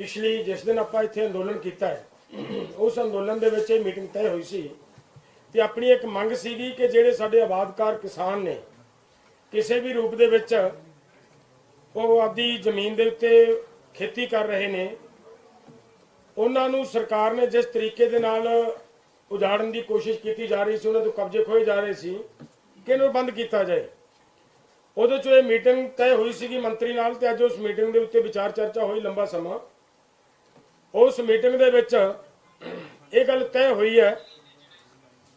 पिछली जिस दिन आप इत्थे अंदोलन किया है उस अंदोलन दे विच ये मीटिंग तय हुई सी ते अपनी एक मंग सीगी कि जिहड़े साडे आबादकार किसान ने किसी भी रूप दे विच वो आपदी जमीन दे उत्ते खेती कर रहे ने उन्हां नूं सरकार ने जिस तरीके दे नाल उजाड़न की कोशिश की जा रही सी, उन्हां तों कब्जे खोए जा रहे सी कि इन्हूं बंद किया जाए। उहदे चों ये मीटिंग तय हुई सी मंत्री नाल ते अज उस मीटिंग दे उत्ते विचार चर्चा हुई लंबा समा। उस मीटिंग दे विच ये गल तय हुई है,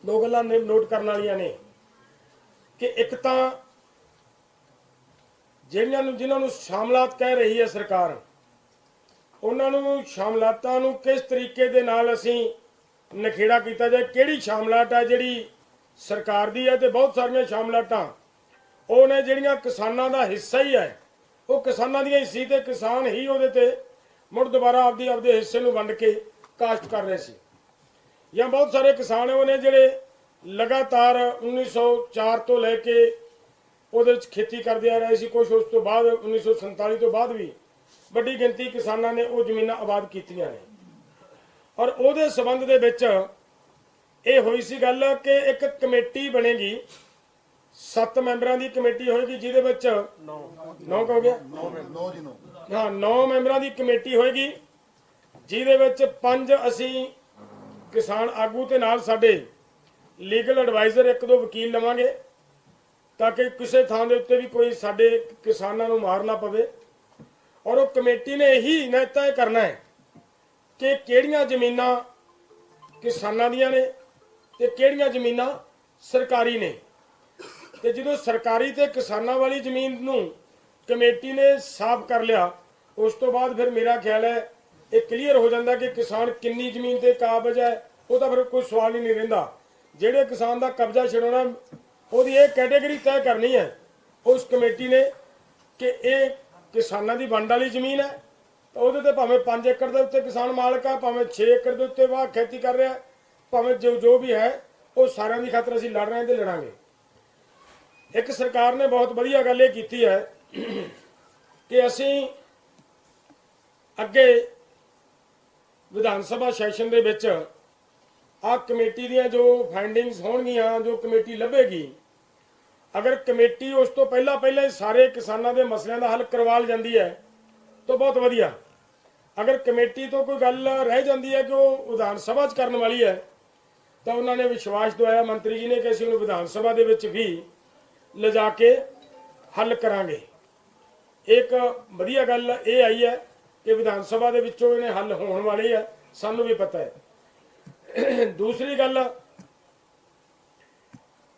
दो गल्लां नोट करन वालियां ने कि एक तां जिन्हां नूं शामलात कह रही है सरकार, उन्हां नूं शामलातां नूं किस तरीके दे नाल असीं नखेड़ा किया जाए, किहड़ी शामलात है जिहड़ी सरकार दी है, ते बहुत सारियां शामलातां ਉਹ ਨੇ ਜਿਹੜੀਆਂ किसानां ਦਾ हिस्सा ही है, वो किसानां ਦੀਆਂ ही सी ते किसान ही ਉਹਦੇ ਤੇ ਮੁੜ ਦੁਬਾਰਾ ਆਪਦੇ ਹਿੱਸੇ ਨੂੰ ਵੰਡ ਕੇ ਕਾਸ਼ਤ ਕਰ ਰਹੇ ਸੀ। ਜਾਂ ਬਹੁਤ ਸਾਰੇ ਕਿਸਾਨ ਉਹ ਨੇ ਜਿਹੜੇ ਲਗਾਤਾਰ 1904 ਤੋਂ ਲੈ ਕੇ ਉਹਦੇ ਵਿੱਚ ਖੇਤੀ ਕਰਦੇ ਆ ਰਹੇ ਸੀ। ਕੁਝ ਉਸ ਤੋਂ ਬਾਅਦ 1947 ਤੋਂ ਬਾਅਦ ਵੀ ਵੱਡੀ ਗਿਣਤੀ ਕਿਸਾਨਾਂ ਨੇ ਉਹ ਜ਼ਮੀਨਾਂ ਆਬਾਦ ਕੀਤੀਆਂ ਨੇ। ਔਰ ਉਹਦੇ ਸੰਬੰਧ ਦੇ ਵਿੱਚ ਇਹ ਹੋਈ ਸੀ ਗੱਲ ਕਿ ਇੱਕ ਕਮੇਟੀ ਬਣੇਗੀ, 7 ਮੈਂਬਰਾਂ ਦੀ ਕਮੇਟੀ ਹੋਏਗੀ ਜਿਹਦੇ ਵਿੱਚ 9 ਹੋ ਗਿਆ 9 ਮੈਂਬਰਾਂ ਦੀ ਕਮੇਟੀ ਹੋਏਗੀ ਜਿਹਦੇ ਵਿੱਚ 5 ਅਸੀਂ ਕਿਸਾਨ ਆਗੂ ਤੇ ਨਾਲ ਸਾਡੇ ਲੀਗਲ ਐਡਵਾਈਜ਼ਰ 1-2 ਵਕੀਲ ਲਵਾਂਗੇ ਤਾਂ ਕਿ ਕਿਸੇ ਥਾਂ ਦੇ ਉੱਤੇ ਵੀ ਕੋਈ ਸਾਡੇ ਕਿਸਾਨਾਂ ਨੂੰ ਮਾਰ ਨਾ ਪਵੇ। ਔਰ ਉਹ ਕਮੇਟੀ ਨੇ ਇਹੀ ਤੈਅ ਕਰਨਾ ਹੈ ਕਿ ਕਿਹੜੀਆਂ ਜ਼ਮੀਨਾਂ ਕਿਸਾਨਾਂ ਦੀਆਂ ਨੇ ਤੇ ਕਿਹੜੀਆਂ ਜ਼ਮੀਨਾਂ ਸਰਕਾਰੀ ਨੇ। ਤੇ ਜਦੋਂ ਸਰਕਾਰੀ ਤੇ ਕਿਸਾਨਾਂ ਵਾਲੀ ਜ਼ਮੀਨ ਨੂੰ ਕਮੇਟੀ ਨੇ ਸਾਫ਼ ਕਰ ਲਿਆ, ਉਸ ਤੋਂ ਬਾਅਦ ਫਿਰ ਮੇਰਾ ਖਿਆਲ ਹੈ ਇਹ ਕਲੀਅਰ ਹੋ ਜਾਂਦਾ ਕਿ ਕਿਸਾਨ ਕਿੰਨੀ ਜ਼ਮੀਨ ਤੇ ਕਾਬਜ਼ ਹੈ, ਉਹ ਤਾਂ ਫਿਰ ਕੋਈ ਸਵਾਲ ਹੀ ਨਹੀਂ ਰਹਿੰਦਾ। ਜਿਹੜੇ ਕਿਸਾਨ ਦਾ ਕਬਜ਼ਾ ਛਡਾਉਣਾ ਉਹਦੀ ਇਹ ਕੈਟੇਗਰੀ ਤੈਅ ਕਰਨੀ ਹੈ ਉਸ ਕਮੇਟੀ ਨੇ ਕਿ ਇਹ ਕਿਸਾਨਾਂ ਦੀ ਵੰਡ ਵਾਲੀ ਜ਼ਮੀਨ ਹੈ ਤਾਂ ਉਹਦੇ ਤੇ ਭਾਵੇਂ 5 ਏਕੜ ਦੇ ਉੱਤੇ ਕਿਸਾਨ ਮਾਲਕ ਆ, ਭਾਵੇਂ 6 ਏਕੜ ਦੇ ਉੱਤੇ ਵਾਹ ਖੇਤੀ ਕਰ ਰਿਹਾ, ਭਾਵੇਂ ਜੋ ਵੀ ਹੈ ਉਹ ਸਾਰਿਆਂ ਦੀ ਖਾਤਰ ਅਸੀਂ ਲੜ ਰਹੇ ਹਾਂ ਤੇ ਲੜਾਂਗੇ। एक सरकार ने बहुत वधिया गल ये की है कि असी अगे विधान सभा सैशन दे विच आ कमेटी दियां जो फाइंडिंग्स होणगियां, जो कमेटी लभेगी, अगर कमेटी उस तो पहला सारे किसानां दे मसलियां दा हल करवा जाती है तो बहुत वधिया। अगर कमेटी तो कोई गल रह जाती है कि वो विधान सभा च करन वाली है तो उन्होंने विश्वास दवाया मंत्री जी ने कि असीं उहनूं विधान सभा दे विच भी ले जाके हल करांगे। एक वधिया गल ये आई है कि विधान सभा दे विचों इहने हल होने वाले है, सानू भी पता है। दूसरी गल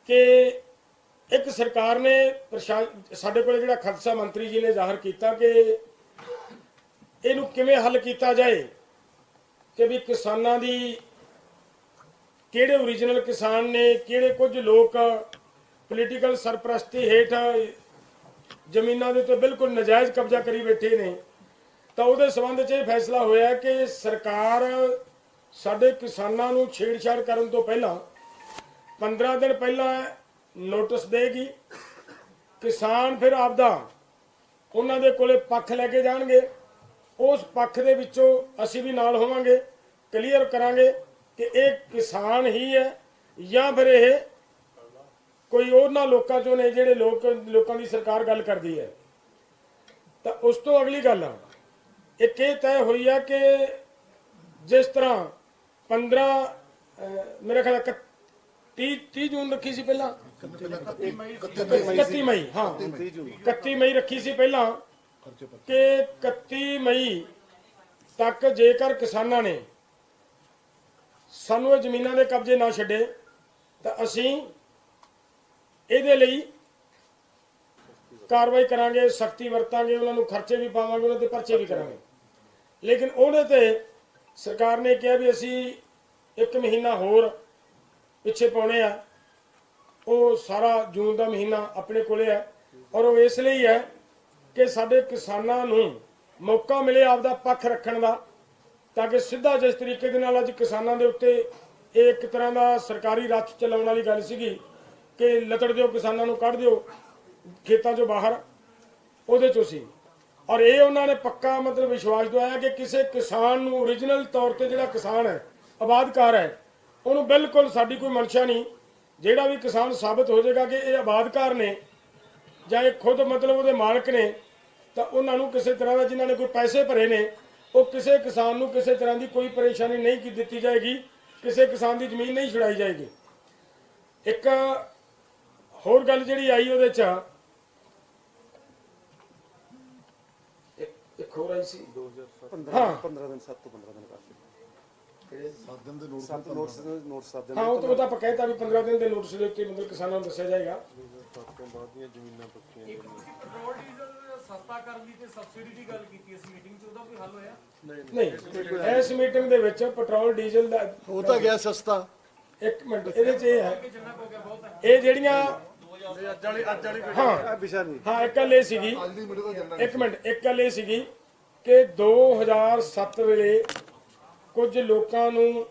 कि एक सरकार ने साडे कोल जिहड़ा खदशा मंत्री जी ने जाहिर किया कि इहनूं किवें हल किया जाए कि भी किसानां दी किहड़े ओरिजिनल किसान ने, किहड़े कुछ लोग पोलीटिकल सरप्रस्ती हेठ जमीनों के तो बिल्कुल नजायज़ कब्जा करी बैठे ने, तो उहदे संबंध च फैसला होया कि सरकार साडे किसानां नूं छेड़छाड़ करन तो पहला 15 दिन पहला नोटिस देगी। किसान फिर आपदा उन्हां दे कोले पक्ष लैके जाणगे, उस पक्ष दे विचों असीं भी नाल होवांगे, क्लीयर करांगे कि एक किसान ही है या फिर यह कोई उन्हां लोकां चों ने जिहड़े लोकां दी सरकार गल करदी है। तो उस तो अगली गल एक ये तय हुई है कि जिस तरह 15 मेरे ख्याल 30 जून रखी सी पहला, 31 मई, हाँ 31 मई रखी सी पहला कि 31 मई तक जेकर किसानां ने सानू जमीनां दे कब्जे ना छड्डे तो असीं ਇਹਦੇ ਲਈ कार्रवाई करांगे, सख्ती वरतांगे, उन्होंने खर्चे भी पावांगे, उन्होंने परचे भी करांगे। लेकिन उहदे ते सरकार ने कहा भी असी 1 महीना होर पिछे पाने आ, वो सारा जून का महीना अपने कोले है और वो इसलिए है कि साडे किसानां नूं मौका मिले आपदा पक्ष रखण दा, ताकि सीधा जिस तरीके दे नाल अज किसानां दे उत्ते एक तरह का सरकारी रथ चलाउण वाली गल सीगी कि लतड़ दिओ किसानां नूं कढ दिओ खेतों चों बाहर, उहदे चों सी ਔਰ ਇਹ ਉਹਨਾਂ ਨੇ ਪੱਕਾ ਮਤਲਬ ਵਿਸ਼ਵਾਸ ਦਵਾਇਆ ਕਿ ਕਿਸੇ ਕਿਸਾਨ ਨੂੰ ਓਰੀਜਨਲ ਤੌਰ ਤੇ ਜਿਹੜਾ ਕਿਸਾਨ ਹੈ, ਆਬਾਦਕਾਰ ਹੈ, ਉਹਨੂੰ ਬਿਲਕੁਲ ਸਾਡੀ ਕੋਈ ਮਨਸ਼ਾ ਨਹੀਂ। ਜਿਹੜਾ ਵੀ ਕਿਸਾਨ ਸਾਬਤ ਹੋ ਜਾਏਗਾ ਕਿ ਇਹ ਆਬਾਦਕਾਰ ਨੇ ਜਾਂ ਇਹ ਖੁਦ ਮਤਲਬ ਉਹਦੇ ਮਾਲਕ ਨੇ, ਤਾਂ ਉਹਨਾਂ ਨੂੰ ਕਿਸੇ ਤਰ੍ਹਾਂ ਦਾ, ਜਿਨ੍ਹਾਂ ਨੇ ਕੋਈ ਪੈਸੇ ਭਰੇ ਨੇ, ਉਹ ਕਿਸੇ ਕਿਸਾਨ ਨੂੰ ਕਿਸੇ ਤਰ੍ਹਾਂ ਦੀ ਕੋਈ ਪਰੇਸ਼ਾਨੀ ਨਹੀਂ ਕੀ ਦਿੱਤੀ ਜਾਏਗੀ, ਕਿਸੇ ਕਿਸਾਨ ਦੀ ਜ਼ਮੀਨ ਨਹੀਂ ਛੁਡਾਈ ਜਾਏਗੀ। ਇੱਕ ਹੋਰ ਗੱਲ ਜਿਹੜੀ ਆਈ ਉਹਦੇ 'ਚ, ਇੱਕ ਹੋਰ ਆਈ ਸੀ 15 ਦਿਨ 7 ਤੋਂ 15 ਦਿਨ ਕਾਫੀ 7 ਦਿਨ ਦੇ ਨੋਟਿਸ 7 ਦਿਨ। ਹਾਂ, ਉਹ ਤਾਂ ਆਪਾਂ ਕਹਿਤਾ ਵੀ 15 ਦਿਨ ਦੇ ਨੋਟਿਸ ਦੇ ਉੱਤੇ ਮਤਲਬ ਕਿਸਾਨਾਂ ਨੂੰ ਦੱਸਿਆ ਜਾਏਗਾ। ਤੋਂ ਬਾਅਦ ਦੀਆਂ ਜ਼ਮੀਨਾਂ ਪੱਕੀਆਂ ਇੱਕ ਤੁਸੀਂ ਪੈਟਰੋਲ ਡੀਜ਼ਲ ਸਸਤਾ ਕਰਨ ਦੀ ਤੇ ਸਬਸਿਡੀ ਦੀ ਗੱਲ ਕੀਤੀ ਸੀ ਮੀਟਿੰਗ 'ਚ, ਉਹਦਾ ਕੋਈ ਹੱਲ ਹੋਇਆ? ਨਹੀਂ, ਇਸ ਮੀਟਿੰਗ ਦੇ ਵਿੱਚ ਪੈਟਰੋਲ ਡੀਜ਼ਲ ਦਾ ਉਹ ਤਾਂ ਗਿਆ ਸਸਤਾ। ਇੱਕ ਮਿੰਟ, ਇਹਦੇ 'ਚ ਇਹ ਹੈ, ਜਿੰਨਾ ਕੁ ਹੋ ਗਿਆ ਬਹੁਤ ਹੈ। ਇਹ ਜਿਹੜੀਆਂ ਅੱਜ ਵਾਲੀ ਹਾਂ ਵਿਸ਼ਾ ਨਹੀਂ। ਹਾਂ ਇੱਕ ਗੱਲ ਇਹ ਸੀਗੀ, ਇੱਕ ਮਿੰਟ, ਇੱਕ ਗੱਲ ਇਹ ਸੀਗੀ ਕਿ 2007 ਵੇਲੇ ਕੁਝ ਲੋਕਾਂ ਨੂੰ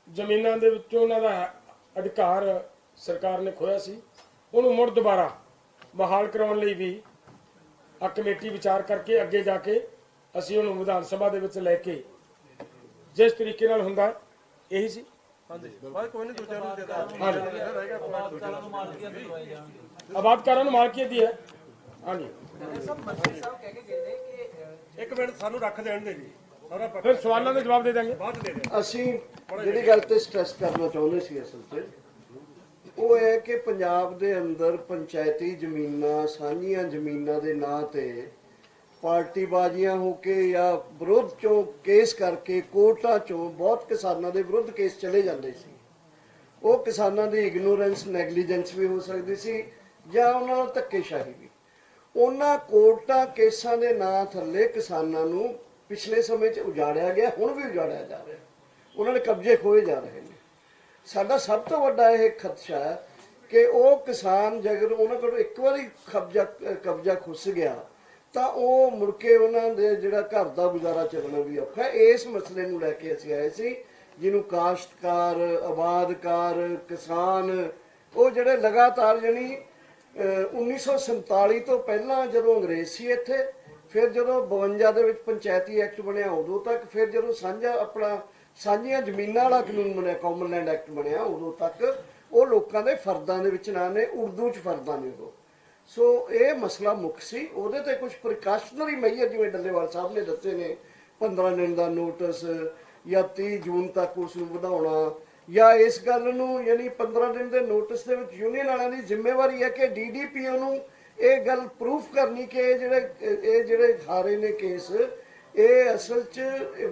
ਜ਼ਮੀਨਾਂ ਦੇ ਵਿੱਚੋਂ ਉਹਨਾਂ ਦਾ ਅਧਿਕਾਰ ਸਰਕਾਰ ਨੇ ਖੋਇਆ ਸੀ। ਉਹਨੂੰ ਮੁੜ ਦੁਬਾਰਾ ਬਹਾਲ ਕਰਾਉਣ ਲਈ ਵੀ ਆ ਕਮੇਟੀ ਵਿਚਾਰ ਕਰਕੇ ਅੱਗੇ ਜਾ ਕੇ ਅਸੀਂ ਉਹਨੂੰ ਵਿਧਾਨ ਸਭਾ ਦੇ ਵਿੱਚ ਲੈ ਕੇ ਜਿਸ ਤਰੀਕੇ ਨਾਲ ਹੁੰਦਾ ਇਹੀ ਸੀ। ਹਾਂਜੀ ਬਾਅਦ ਕੋਈ ਨਹੀਂ, ਦੂਜਾ ਨੂੰ ਦੇਦਾ ਆਬਾਦਕਾਰਾਂ ਨੂੰ ਮਾਲਕੀਅਤ ਦਿਵਾਈ ਜਾਣ। ਆਬਾਦਕਾਰਾਂ ਨੂੰ ਮਾਲਕੀਅਤ ਦੀ ਹੈ। ਹਾਂਜੀ, ਸਭ ਮੰਤਰੀ ਸਾਹਿਬ ਕਹਿ ਕੇ ਗਏ ਨੇ ਕਿ ਇੱਕ ਮਿੰਟ ਸਾਨੂੰ ਰੱਖ ਦੇਣ ਦੇ ਜੀ, ਸਾਰਾ ਪੱਕਾ ਫਿਰ ਸਵਾਲਾਂ ਦੇ ਜਵਾਬ ਦੇ ਦਾਂਗੇ। ਬਾਅਦ ਦੇ ਦੇ। ਅਸੀਂ ਜਿਹੜੀ ਗੱਲ ਤੇ ਸਟ੍ਰੈਸ ਕਰਨਾ ਚਾਹੁੰਦੇ ਸੀ ਅਸਲ ਤੇ ਉਹ ਹੈ ਕਿ ਪੰਜਾਬ ਦੇ ਅੰਦਰ ਪੰਚਾਇਤੀ ਜ਼ਮੀਨਾਂ, ਸਾਂਝੀਆਂ ਜ਼ਮੀਨਾਂ ਦੇ ਨਾਂ ਤੇ ਪਾਰਟੀਬਾਜ਼ੀਆਂ ਹੋ ਕੇ ਜਾਂ ਵਿਰੋਧ ਚੋਂ ਕੇਸ ਕਰਕੇ ਕੋਰਟਾਂ ਚੋਂ ਬਹੁਤ ਕਿਸਾਨਾਂ ਦੇ ਵਿਰੁੱਧ ਕੇਸ ਚਲੇ ਜਾਂਦੇ ਸੀ। ਉਹ ਕਿਸਾਨਾਂ ਦੀ ਇਗਨੋਰੈਂਸ, ਨੈਗਲੀਜੈਂਸ ਵੀ ਹੋ ਸਕਦੀ ਸੀ ਜਾਂ ਉਹਨਾਂ ਨਾਲ ਧੱਕੇਸ਼ਾਹੀ ਵੀ। ਉਹਨਾਂ ਕੋਰਟਾਂ ਕੇਸਾਂ ਦੇ ਨਾਂ ਥੱਲੇ ਕਿਸਾਨਾਂ ਨੂੰ ਪਿਛਲੇ ਸਮੇਂ 'ਚ ਉਜਾੜਿਆ ਗਿਆ, ਹੁਣ ਵੀ ਉਜਾੜਿਆ ਜਾ ਰਿਹਾ। ਉਹਨਾਂ ਦੇ ਕਬਜ਼ੇ ਖੋਏ ਜਾ ਰਹੇ ਨੇ। ਸਾਡਾ ਸਭ ਤੋਂ ਵੱਡਾ ਇਹ ਖਦਸ਼ਾ ਹੈ ਕਿ ਉਹ ਕਿਸਾਨ ਜੇਕਰ ਉਹਨਾਂ ਕੋਲ ਇੱਕ ਵਾਰੀ ਕਬਜ਼ਾ ਖੁੱਸ ਗਿਆ ਤਾਂ ਉਹ ਮੁੜ ਕੇ ਉਹਨਾਂ ਦੇ ਜਿਹੜਾ ਘਰ ਦਾ ਗੁਜ਼ਾਰਾ ਚੱਲਣਾ ਵੀ ਔਖਾ ਹੈ। ਇਸ ਮਸਲੇ ਨੂੰ ਲੈ ਕੇ ਅਸੀਂ ਆਏ ਸੀ, ਜਿਹਨੂੰ ਕਾਸ਼ਤਕਾਰ, ਆਬਾਦਕਾਰ, ਕਿਸਾਨ, ਉਹ ਜਿਹੜੇ ਲਗਾਤਾਰ ਜਾਣੀ 1947 ਤੋਂ ਪਹਿਲਾਂ ਜਦੋਂ ਅੰਗਰੇਜ਼ ਸੀ ਇੱਥੇ, ਫਿਰ ਜਦੋਂ 52 ਦੇ ਵਿੱਚ ਪੰਚਾਇਤੀ ਐਕਟ ਬਣਿਆ ਉਦੋਂ ਤੱਕ, ਫਿਰ ਜਦੋਂ ਸਾਂਝੀਆਂ ਜ਼ਮੀਨਾਂ ਵਾਲਾ ਕਾਨੂੰਨ ਬਣਿਆ, ਕਾਮਨ ਲੈਂਡ ਐਕਟ ਬਣਿਆ, ਉਦੋਂ ਤੱਕ ਉਹ ਲੋਕਾਂ ਦੇ ਫਰਦਾਂ ਦੇ ਵਿੱਚ ਨਾਂ ਨੇ, ਉਰਦੂ 'ਚ ਫਰਦਾਂ ਨੇ ਉਹ। ਸੋ ਇਹ ਮਸਲਾ ਮੁੱਖ ਸੀ। ਉਹਦੇ ਤੇ ਕੁਝ ਪ੍ਰੀਕਾਸ਼ਨਰੀ ਮੈਜਰ ਜਿਵੇਂ ਡੱਲੇਵਾਲ ਸਾਹਿਬ ਨੇ ਦੱਸੇ ਨੇ, 15 ਦਿਨ ਦਾ ਨੋਟਿਸ ਜਾਂ 30 ਜੂਨ ਤੱਕ ਉਸ ਨੂੰ ਵਧਾਉਣਾ, ਜਾਂ ਇਸ ਗੱਲ ਨੂੰ ਯਾਨੀ 15 ਦਿਨ ਦੇ ਨੋਟਿਸ ਦੇ ਵਿੱਚ ਯੂਨੀਅਨ ਵਾਲਿਆਂ ਦੀ ਜ਼ਿੰਮੇਵਾਰੀ ਹੈ ਕਿ DDPO ਨੂੰ ਇਹ ਗੱਲ ਪ੍ਰੂਫ ਕਰਨੀ ਕਿ ਇਹ ਜਿਹੜੇ ਹਾਰੇ ਨੇ ਕੇਸ, ਇਹ ਅਸਲ 'ਚ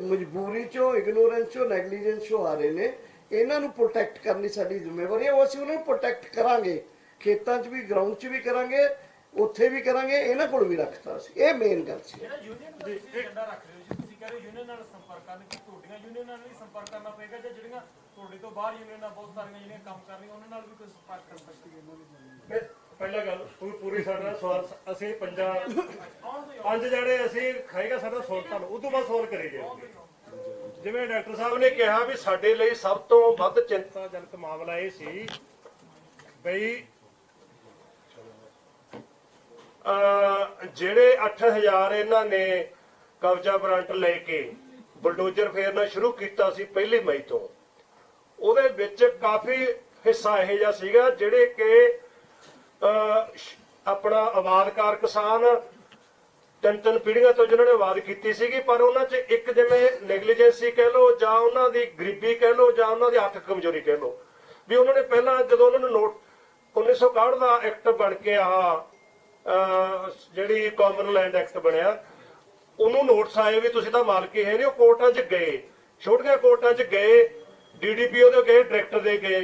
ਮਜਬੂਰੀ 'ਚੋਂ, ਇਗਨੋਰੈਂਸ 'ਚੋਂ, ਨੈਗਲੀਜੈਂਸ 'ਚੋਂ ਹਾਰੇ ਨੇ। ਇਹਨਾਂ ਨੂੰ ਪ੍ਰੋਟੈਕਟ ਕਰਨੀ ਸਾਡੀ ਜ਼ਿੰਮੇਵਾਰੀ ਹੈ। ਉਹ ਅਸੀਂ ਉਹਨਾਂ ਨੂੰ ਪ੍ਰੋਟੈਕਟ ਕਰਾਂਗੇ, ਖੇਤਾਂ 'ਚ ਵੀ, ਗਰਾਊਂਡ 'ਚ ਵੀ ਕਰਾਂਗੇ, ਉੱਥੇ ਵੀ ਕਰਾਂਗੇ। ਇਹਨਾਂ ਕੋਲ ਵੀ ਰੱਖਤਾ ਸੀ। ਇਹ ਮੇਨ ਗੱਲ ਸੀ। ਯੂਨੀਅਨ ਦਾ ਤੁਸੀਂ ਏਜੰਡਾ ਰੱਖ ਰਹੇ ਹੋ ਜੀ, ਤੁਸੀਂ ਕਹਿ ਰਹੇ ਯੂਨੀਅਨ ਨਾਲ ਸੰਪਰਕ ਕਰਨ, ਕਿ ਤੁਹਾਡੀਆਂ ਯੂਨੀਅਨ ਨਾਲ ਵੀ ਸੰਪਰਕ ਕਰਨਾ ਪਏਗਾ ਜਾਂ ਜਿਹੜੀਆਂ ਤੁਹਾਡੇ ਤੋਂ ਬਾਹਰ ਯੂਨੀਅਨਾਂ ਬਹੁਤ ਸਾਰੀਆਂ ਜਿਹੜੀਆਂ ਕੰਮ ਕਰ ਰਹੀਆਂ ਉਹਨਾਂ ਨਾਲ ਵੀ ਕੋਈ ਸੰਪਰਕ ਕਰ ਸਕਦੇ? ਪਹਿਲਾ ਗੱਲ ਪੂਰੀ ਸਾਡਾ ਸਵਾਲ ਅਸੀਂ ਪੰਜ ਜਿਹੜੇ ਅਸੀਂ ਖਾਏਗਾ ਸਾਡਾ ਸਵਾਲ ਤੁਹਾਨੂੰ ਉਹ ਤੋਂ ਬਾਅਦ ਸਵਾਲ ਕਰੀ ਜਾਓਗੇ। ਜਿਵੇਂ ਡਾਕਟਰ ਸਾਹਿਬ ਨੇ ਕਿਹਾ ਵੀ ਸਾਡੇ ਲਈ ਸਭ ਤੋਂ ਵੱਧ ਚਿੰਤਾਜਨਕ ਮਾਮਲਾ ਇਹ ਸੀ ਬਈ ਜਿਹੜੇ 8000 ਇਹਨਾਂ ਨੇ ਕਬਜ਼ਾ ਵਾਰੰਟ ਲੈ ਕੇ ਬੁਲਡੋਜ਼ਰ ਫੇਰਨਾ ਸ਼ੁਰੂ ਕੀਤਾ ਸੀ 1 ਮਈ ਤੋਂ, ਉਹਦੇ ਵਿੱਚ ਕਾਫੀ ਹਿੱਸਾ ਇਹੋ ਜਿਹਾ ਸੀਗਾ ਜਿਹੜੇ ਕਿ ਆਪਣਾ ਆਬਾਦਕਾਰ ਕਿਸਾਨ 3 ਪੀੜ੍ਹੀਆਂ ਤੋਂ ਜਿਨ੍ਹਾਂ ਨੇ ਆਬਾਦ ਕੀਤੀ ਸੀਗੀ, ਪਰ ਉਹਨਾਂ 'ਚ ਇੱਕ ਜਿਵੇਂ ਨੈਗਲੀਜੈਂਸੀ ਕਹਿ ਲਓ ਜਾਂ ਉਹਨਾਂ ਦੀ ਗਰੀਬੀ ਕਹਿ ਲਓ ਜਾਂ ਉਹਨਾਂ ਦੀ ਆਰਥਿਕ ਕਮਜ਼ੋਰੀ ਕਹਿ ਲਓ, ਵੀ ਉਹਨਾਂ ਨੇ ਪਹਿਲਾਂ ਜਦੋਂ ਉਹਨਾਂ ਨੂੰ 1961 ਦਾ ਐਕਟ ਬਣ ਕੇ ਜਿਹੜੀ ਕਾਮਨ ਲੈਂਡ ਐਕਟ ਬਣਿਆ, ਉਹਨੂੰ ਨੋਟਿਸ ਆਏ ਵੀ ਤੁਸੀਂ ਤਾਂ ਮਾਲਕੀ ਹੈ ਨਹੀਂ। ਉਹ ਕੋਰਟਾਂ 'ਚ ਗਏ, ਛੋਟੀਆਂ ਕੋਰਟਾਂ 'ਚ ਗਏ, DDPO ਦੇ ਗਏ, ਡਾਇਰੈਕਟਰ ਦੇ ਗਏ,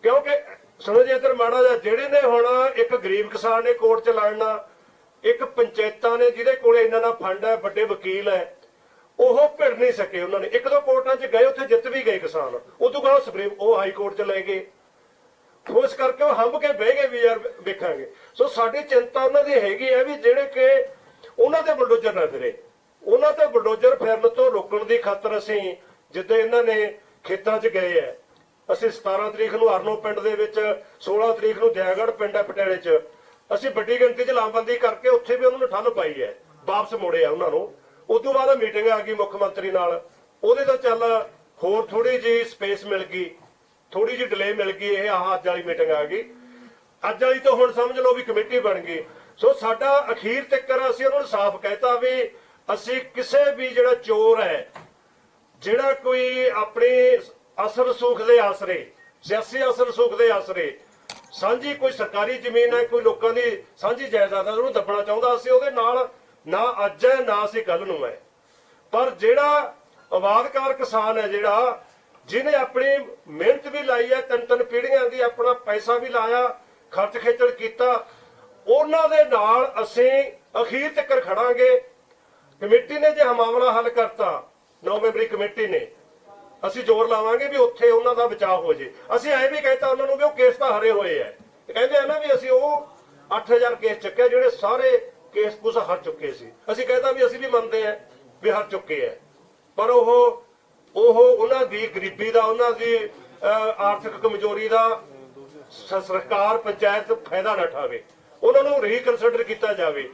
ਕਿਉਂਕਿ ਸੁਣੋ ਜੀ ਇੱਧਰ ਮਾੜਾ ਜਿਹਾ, ਜਿਹੜੇ ਨੇ ਹੁਣ ਇੱਕ ਗਰੀਬ ਕਿਸਾਨ ਨੇ ਕੋਰਟ 'ਚ ਲੜਨਾ, ਇੱਕ ਪੰਚਾਇਤਾਂ ਨੇ ਜਿਹਦੇ ਕੋਲੇ ਇਹਨਾਂ ਦਾ ਫੰਡ ਹੈ, ਵੱਡੇ ਵਕੀਲ ਹੈ, ਉਹ ਭਿੜ ਨਹੀਂ ਸਕੇ। ਉਹਨਾਂ ਨੇ 1-2 ਕੋਰਟਾਂ 'ਚ ਗਏ, ਉੱਥੇ ਜਿੱਤ ਵੀ ਗਏ ਕਿਸਾਨ। ਉਹ ਤੋਂ ਬਾਅਦ ਉਹ ਹਾਈ ਕੋਰਟ 'ਚ ਲੈ ਗਏ, ਉਸ ਕਰਕੇ ਉਹ ਹੰਭ ਕੇ ਬਹਿ ਗਏ ਵੀ ਯਾਰ ਵੇਖਾਂਗੇ। ਸੋ ਸਾਡੀ ਚਿੰਤਾ ਉਹਨਾਂ ਦੀ ਹੈਗੀ ਹੈ ਵੀ ਜਿਹੜੇ ਕਿ ਉਹਨਾਂ ਤੇ ਬੁਲਡੋਜ਼ਰ ਨਾ ਫਿਰੇ, ਉਹਨਾਂ ਤੇ ਬੁਲਡੋਜ਼ਰ ਫਿਰਨ ਤੋਂ ਰੋਕਣ ਦੀ ਖਾਤਰ ਅਸੀਂ ਜਿੱਦਾਂ ਇਹਨਾਂ ਨੇ ਖੇਤਾਂ 'ਚ ਗਏ ਹੈ, ਅਸੀਂ 17 ਤਰੀਕ ਨੂੰ ਅਰਨੋ ਪਿੰਡ ਦੇ ਵਿੱਚ, 16 ਤਰੀਕ ਨੂੰ ਦਿਆਗੜ੍ਹ ਪਿੰਡ ਹੈ ਪਟਿਆਲੇ 'ਚ, ਅਸੀਂ ਵੱਡੀ ਗਿਣਤੀ 'ਚ ਲਾਮਬੰਦੀ ਕਰਕੇ ਉੱਥੇ ਵੀ ਉਹਨਾਂ ਨੂੰ ਠੱਲ ਪਾਈ ਹੈ। ਵਾਪਸ ਮੋੜਿਆ ਉਹਨਾਂ ਨੂੰ। ਉਸ ਤੋਂ ਬਾਅਦ ਮੀਟਿੰਗ ਆ ਗਈ ਮੁੱਖ ਮੰਤਰੀ ਨਾਲ, ਉਹਦੇ ਤੋਂ ਚੱਲ ਹੋਰ ਥੋੜੀ ਜਿਹੀ ਸਪੇਸ ਮਿਲ ਗਈ, ਥੋੜੀ ਜਿਹੀ ਡਿਲੇ ਮਿਲ ਗਈ, ਇਹ ਅੱਜ ਵਾਲੀ ਮੀਟਿੰਗ ਆ ਗਈ। ਅੱਜ ਵਾਲੀ ਤੋਂ ਹੁਣ ਸਮਝ ਲਓ ਵੀ ਕਮੇਟੀ ਬਣ ਗਈ। ਸੋ ਸਾਡਾ ਅਖੀਰ ਤੱਕ ਅਸੀਂ ਉਹਨਾਂ ਨੂੰ ਸਾਫ਼ ਕਹਿਤਾ ਵੀ ਅਸੀਂ ਕਿਸੇ ਵੀ ਜਿਹੜਾ ਚੋਰ ਹੈ, ਜਿਹੜਾ ਕੋਈ ਆਪਣੇ ਅਸਰ ਸੁੱਖ ਦੇ ਆਸਰੇ, ਸਿਆਸੀ ਅਸਰ ਸੁੱਖ ਦੇ ਆਸਰੇ ਸਾਂਝੀ ਕੋਈ ਸਰਕਾਰੀ ਜ਼ਮੀਨ ਹੈ, ਕੋਈ ਲੋਕਾਂ ਦੀ ਸਾਂਝੀ ਜਾਇਦਾਦ ਹੈ, ਉਹਨੂੰ ਦੱਬਣਾ ਚਾਹੁੰਦਾ, ਅਸੀਂ ਉਹਦੇ ਨਾਲ ਨਾ ਅੱਜ ਹੈ ਨਾ ਅਸੀਂ ਕੱਲ ਨੂੰ ਹੈ। ਪਰ ਜਿਹੜਾ ਆਬਾਦਕਾਰ ਕਿਸਾਨ ਹੈ, ਜਿਹੜਾ ਜਿਹਨੇ ਆਪਣੀ ਮਿਹਨਤ ਵੀ ਲਾਈ ਹੈ, ਤਿੰਨ ਤਿੰਨ ਪੀੜ੍ਹੀਆਂ ਦੀ ਆਪਣਾ ਪੈਸਾ ਵੀ ਲਾਇਆ, ਖਰਚ ਖੇਚਲ ਕੀਤਾ, ਉਹਨਾਂ ਦੇ ਨਾਲ ਅਸੀਂ ਅਖੀਰ ਤੱਕ ਖੜਾਂਗੇ। ਕਮੇਟੀ ਨੇ ਜੇ ਮਾਮਲਾ ਹੱਲ ਕਰਤਾ, 9 ਮੈਂਬਰੀ ਕਮੇਟੀ ਨੇ, ਅਸੀਂ ਜ਼ੋਰ ਲਾਵਾਂਗੇ ਵੀ ਉੱਥੇ ਉਹਨਾਂ ਦਾ ਬਚਾਅ ਹੋ ਜੇ। ਅਸੀਂ ਐ ਵੀ ਕਹਿਤਾ ਉਹਨਾਂ ਨੂੰ ਵੀ ਉਹ ਕੇਸ ਤਾਂ ਹਰੇ ਹੋਏ ਐ, ਕਹਿੰਦੇ ਆ ਨਾ ਵੀ ਅਸੀਂ ਉਹ 8000 ਕੇਸ ਚੱਕਿਆ ਜਿਹੜੇ ਸਾਰੇ ਕੇਸ ਕੁਛ ਹਾਰ ਚੁੱਕੇ ਸੀ। ਅਸੀਂ ਕਹਿੰਦਾ ਵੀ ਅਸੀਂ ਵੀ ਮੰਨਦੇ ਆ ਵੀ ਹਾਰ ਚੁੱਕੇ ਐ, ਪਰ ਉਹ ਉਹਨਾਂ ਦੀ ਗਰੀਬੀ ਦਾ, ਉਹਨਾਂ ਦੀ ਆਰਥਿਕ ਕਮਜ਼ੋਰੀ ਦਾ ਸਰਕਾਰ ਪੰਚਾਇਤ ਫਾਇਦਾ ਨਾ ਉਠਾਵੇ, ਉਹਨਾਂ ਨੂੰ ਰੀਕਨਸਿਡਰ ਕੀਤਾ ਜਾਵੇ।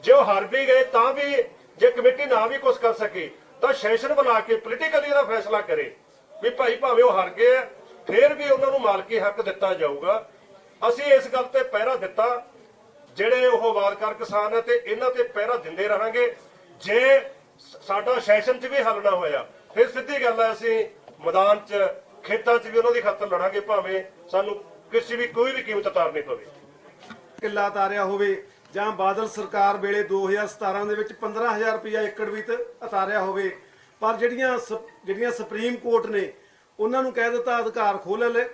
ਜੇ ਉਹ ਹਾਰ ਵੀ ਗਏ ਤਾਂ ਵੀ ਜੇ ਕਮੇਟੀ ਨਾ ਵੀ ਕੁਝ ਕਰ ਸਕੀ ਤਾਂ ਸੈਸ਼ਨ ਬੁਲਾ ਕੇ ਪੋਲੀਟੀਕਲੀ ਇਹਦਾ ਫੈਸਲਾ ਕਰੇ ਵੀ ਭਾਈ ਭਾਵੇਂ ਉਹ ਹਾਰ ਗਏ ਆ, ਫਿਰ ਵੀ ਉਹਨਾਂ ਨੂੰ ਮਾਲਕੀ ਹੱਕ ਦਿੱਤਾ ਜਾਊਗਾ। ਅਸੀਂ ਇਸ ਗੱਲ ਤੇ ਪਹਿਰਾ ਦਿੱਤਾ, ਜਿਹੜੇ ਉਹ ਆਬਾਦਕਾਰ ਕਿਸਾਨ ਹੈ ਤੇ ਇਹਨਾਂ ਤੇ ਪਹਿਰਾ ਦਿੰਦੇ ਰਹਾਂਗੇ। ਜੇ ਸਾਡਾ ਸੈਸ਼ਨ 'ਚ ਵੀ ਹੱਲ ਨਾ ਹੋਇਆ, ਫਿਰ ਸਿੱਧੀ ਗੱਲ ਹੈ ਅਸੀਂ ਮੈਦਾਨ 'ਚ ਖੇਤਾਂ 'ਚ ਵੀ ਉਹਨਾਂ ਦੀ ਖਾਤਰ ਲੜਾਂਗੇ, ਭਾਵੇਂ ਸਾਨੂੰ ਕਿਸੇ ਵੀ ਕੋਈ ਵੀ ਕੀਮਤ ਉਤਾਰਨੀ ਪਵੇ। ਕਿੱਲਾ ਉਤਾਰਿਆ ਹੋਵੇ ਜਾਂ ਬਾਦਲ ਸਰਕਾਰ ਵੇਲੇ 2017 ਦੇ ਵਿੱਚ 15000 ਰੁਪਇਆ ਏਕੜ ਵੀ ਉਤਾਰਿਆ ਹੋਵੇ, ਪਰ ਜਿਹੜੀਆਂ ਸੁਪਰੀਮ ਕੋਰਟ ਨੇ ਉਹਨਾਂ ਨੂੰ ਕਹਿ ਦਿੱਤਾ ਅਧਿਕਾਰ ਖੋਲੇ,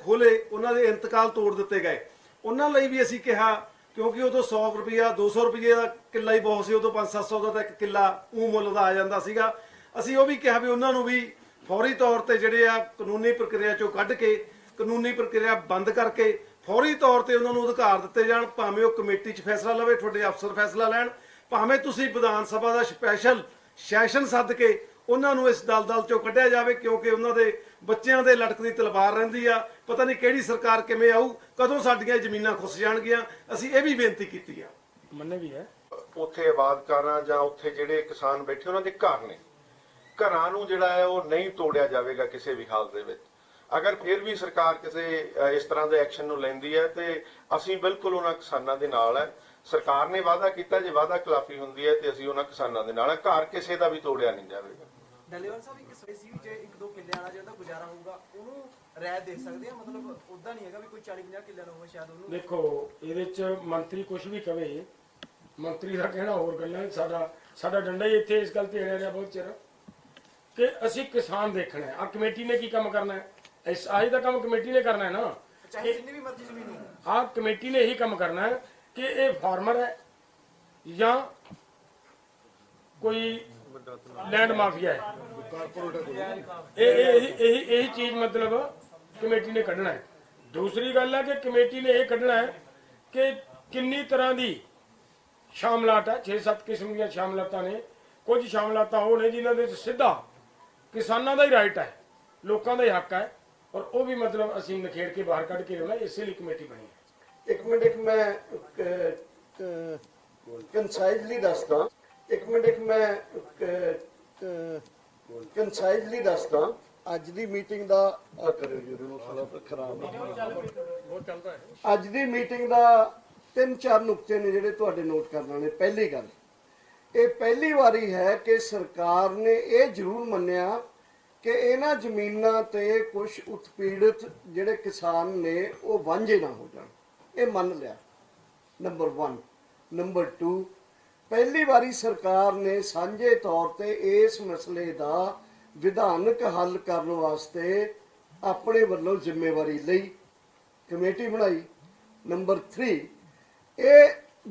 ਉਹਨਾਂ ਦੇ ਇੰਤਕਾਲ ਤੋੜ ਦਿੱਤੇ ਗਏ। ਉਹਨਾਂ ਲਈ ਵੀ ਅਸੀਂ ਕਿਹਾ, ਕਿਉਂਕਿ ਉਦੋਂ 100 ਰੁਪਇਆ 200 ਰੁਪਏ ਦਾ ਕਿੱਲਾ ਹੀ ਬਹੁਤ ਸੀ, ਉਦੋਂ 500-700 ਦਾ ਤਾਂ ਇੱਕ ਕਿੱਲਾ ਮੁੱਲ ਦਾ ਆ ਜਾਂਦਾ ਸੀਗਾ। ਅਸੀਂ ਉਹ ਵੀ ਕਿਹਾ ਵੀ ਉਹਨਾਂ ਨੂੰ ਵੀ ਫੌਰੀ ਤੌਰ ਤੇ ਜਿਹੜੇ ਆ ਕਾਨੂੰਨੀ ਪ੍ਰਕਿਰਿਆ ਚੋਂ ਕੱਢ ਕੇ, ਕਾਨੂੰਨੀ ਪ੍ਰਕਿਰਿਆ ਬੰਦ ਕਰਕੇ ਫੌਰੀ ਤੌਰ ਤੇ ਉਹਨਾਂ ਨੂੰ ਅਧਿਕਾਰ ਦਿੱਤੇ ਜਾਣ। ਭਾਵੇਂ ਉਹ ਕਮੇਟੀ 'ਚ ਫੈਸਲਾ ਲਵੇ, ਤੁਹਾਡੇ ਅਫਸਰ ਫੈਸਲਾ ਲੈਣ, ਭਾਵੇਂ ਤੁਸੀਂ ਵਿਧਾਨ ਸਭਾ ਦਾ ਸਪੈਸ਼ਲ ਸੈਸ਼ਨ ਸੱਦ ਕੇ ਉਹਨਾਂ ਨੂੰ ਇਸ ਦਲਦਲ ਚੋਂ ਕੱਢਿਆ ਜਾਵੇ, ਕਿਉਂਕਿ ਉਹਨਾਂ ਦੇ ਬੱਚਿਆਂ ਦੇ ਲਟਕਦੀ ਤਲਵਾਰ ਰਹਿੰਦੀ ਆ। ਪਤਾ ਨਹੀਂ ਕਿਹੜੀ ਸਰਕਾਰ ਕਿਵੇਂ ਆਊ, ਕਦੋਂ ਸਾਡੀਆਂ ਜ਼ਮੀਨਾਂ ਖੁੱਸ ਜਾਣਗੀਆਂ। ਅਸੀਂ ਇਹ ਵੀ ਬੇਨਤੀ ਕੀਤੀ ਆ। ਮੰਨੇ ਵੀ ਹੈ ਉੱਥੇ ਆਬਾਦਕਾਰਾਂ ਜਾਂ ਉੱਥੇ ਜਿਹੜੇ ਕਿਸਾਨ ਬੈਠੇ ਉਹਨਾਂ ਦੇ ਘਰ ਨੇ, ਘਰਾਂ ਨੂੰ ਜਿਹੜਾ ਹੈ ਉਹ ਨਹੀਂ ਤੋੜਿਆ ਜਾਵੇਗਾ ਕਿਸੇ ਵੀ ਹਾਲਤ ਦੇ ਵਿੱਚ। ਅਗਰ ਫਿਰ ਵੀ ਸਰਕਾਰ ਕਿਸੇ ਇਸ ਤਰ੍ਹਾਂ ਦੇ ਐਕਸ਼ਨ ਨੂੰ ਲੈਂਦੀ ਹੈ ਤੇ ਅਸੀਂ ਬਿਲਕੁਲ ਉਹਨਾਂ ਕਿਸਾਨਾਂ ਦੇ ਨਾਲ ਹੈ। ਸਰਕਾਰ ਨੇ ਵਾਅਦਾ ਕੀਤਾ, ਜੇ ਵਾਅਦਾ ਖਿਲਾਫੀ ਹੁੰਦੀ ਹੈ ਤੇ ਅਸੀਂ ਉਹਨਾਂ ਕਿਸਾਨਾਂ ਦੇ ਨਾਲ ਹੈ। ਘਰ ਕਿਸੇ ਦਾ ਵੀ ਤੋੜਿਆ ਨਹੀਂ ਜਾਵੇਗਾ। ਡੱਲੇਵਾਲ ਸਾਹਿਬ, ਇੱਕ ਸਵਾਲ ਸੀ ਜੇ 1-2 ਕਿੱਲਿਆਂ ਵਾਲਾ ਜਿਹੜਾ ਗੁਜ਼ਾਰਾ ਹੋਊਗਾ ਉਹਨੂੰ ਰਾਇਤ ਦੇ ਸਕਦੇ ਆ, ਮਤਲਬ ਉਦਾਂ ਨਹੀਂ ਹੈਗਾ ਵੀ ਕੋਈ 40-50 ਕਿੱਲਿਆਂ ਦਾ ਹੋਵੇ ਸ਼ਾਇਦ ਉਹਨੂੰ। ਦੇਖੋ, ਇਹਦੇ 'ਚ ਮੰਤਰੀ ਕੁਝ ਵੀ ਕਵੇ, ਮੰਤਰੀ ਦਾ ਕਹਿਣਾ ਹੋਰ ਗੱਲਾਂ। ਸਾਡਾ ਡੰਡਾ ਹੀ ਇੱਥੇ ਇਸ ਗੱਲ ਤੇ ਅੜਿਆ ਰਿਹਾ ਬਹੁਤ ਚਿਰ ਕਿ ਅਸੀਂ ਕਿਸਾਨ ਦੇਖਣਾ ਹੈ। ਆ ਕਮੇਟੀ ਨੇ ਕੀ ਕੰਮ ਕਰਨਾ ਹੈ? ਇਸ ਆਹੀ ਦਾ ਕੰਮ ਕਮੇਟੀ ਨੇ ਕਰਨਾ ਹੈ ਨਾ। ਚਾਹੇ ਜਿੰਨੀ ਵੀ ਮਰਜ਼ੀ ਜ਼ਮੀਨ ਹੋਵੇ, ਆ ਕਮੇਟੀ ਨੇ ਇਹੀ ਕੰਮ ਕਰਨਾ ਹੈ ਕਿ ਇਹ ਫਾਰਮਰ ਹੈ ਜਾਂ ਕੋਈ ਲੈਂਡ ਮਾਫੀਆ ਹੈ, ਇਹੀ ਚੀਜ਼ ਮਤਲਬ ਕਮੇਟੀ ਨੇ ਕੱਢਣਾ ਹੈ। ਦੂਸਰੀ ਗੱਲ ਹੈ ਕਿ ਕਮੇਟੀ ਨੇ ਇਹ ਕੱਢਣਾ ਹੈ ਕਿ ਕਿੰਨੀ ਤਰ੍ਹਾਂ ਦੀ ਸ਼ਾਮਲਾਤ ਹੈ। 6-7 ਕਿਸਮ ਦੀਆਂ ਸ਼ਾਮਲਾਤਾਂ ਨੇ। ਕੁਝ ਸ਼ਾਮਲਾਤਾਂ ਉਹ ਨੇ ਜਿਨ੍ਹਾਂ ਦੇ ਸਿੱਧਾ ਕਿਸਾਨਾਂ ਦਾ ਹੀ ਰਾਈਟ ਹੈ, ਲੋਕਾਂ ਦਾ ਹੀ ਹੱਕ ਹੈ, ਔਰ ਉਹ ਵੀ ਮਤਲਬ ਅਸੀਂ ਨਖੇੜ ਕੇ ਬਾਹਰ ਕੱਢ ਕੇ ਲਿਆਉਣਾ। ਇਸੇ ਲਈ ਕਮੇਟੀ ਬਣੀ ਹੈ। ਇੱਕ ਮਿੰਟ ਮੈਂ ਕੰਸਾਈਜ਼ਲੀ ਦੱਸਦਾ। ਅੱਜ ਦੀ ਮੀਟਿੰਗ ਦਾ ਅੱਜ ਦੀ ਮੀਟਿੰਗ ਦਾ 3-4 ਨੁਕਤੇ ਨੇ ਜਿਹੜੇ ਤੁਹਾਡੇ ਨੋਟ ਕਰਨਾ ਨੇ। ਪਹਿਲੀ ਗੱਲ, ਇਹ ਪਹਿਲੀ ਵਾਰੀ ਹੈ ਕਿ ਸਰਕਾਰ ਨੇ ਇਹ ਜ਼ਰੂਰ ਮੰਨਿਆ ਕਿ ਇਹਨਾਂ ਜ਼ਮੀਨਾਂ ਤੇ ਕੁਝ ਉਤਪੀੜਿਤ ਜਿਹੜੇ ਕਿਸਾਨ ਨੇ ਉਹ ਵਾਂਝੇ ਨਾ ਹੋ ਜਾਣ। ਇਹ ਮੰਨ ਲਿਆ, ਨੰਬਰ 1। ਨੰਬਰ 2, ਪਹਿਲੀ ਵਾਰੀ ਸਰਕਾਰ ਨੇ ਸਾਂਝੇ ਤੌਰ ਤੇ ਇਸ ਮਸਲੇ ਦਾ ਵਿਧਾਨਕ ਹੱਲ ਕਰਨ ਵਾਸਤੇ ਆਪਣੇ ਵੱਲੋਂ ਜ਼ਿੰਮੇਵਾਰੀ ਲਈ, ਕਮੇਟੀ ਬਣਾਈ। ਨੰਬਰ 3, ਇਹ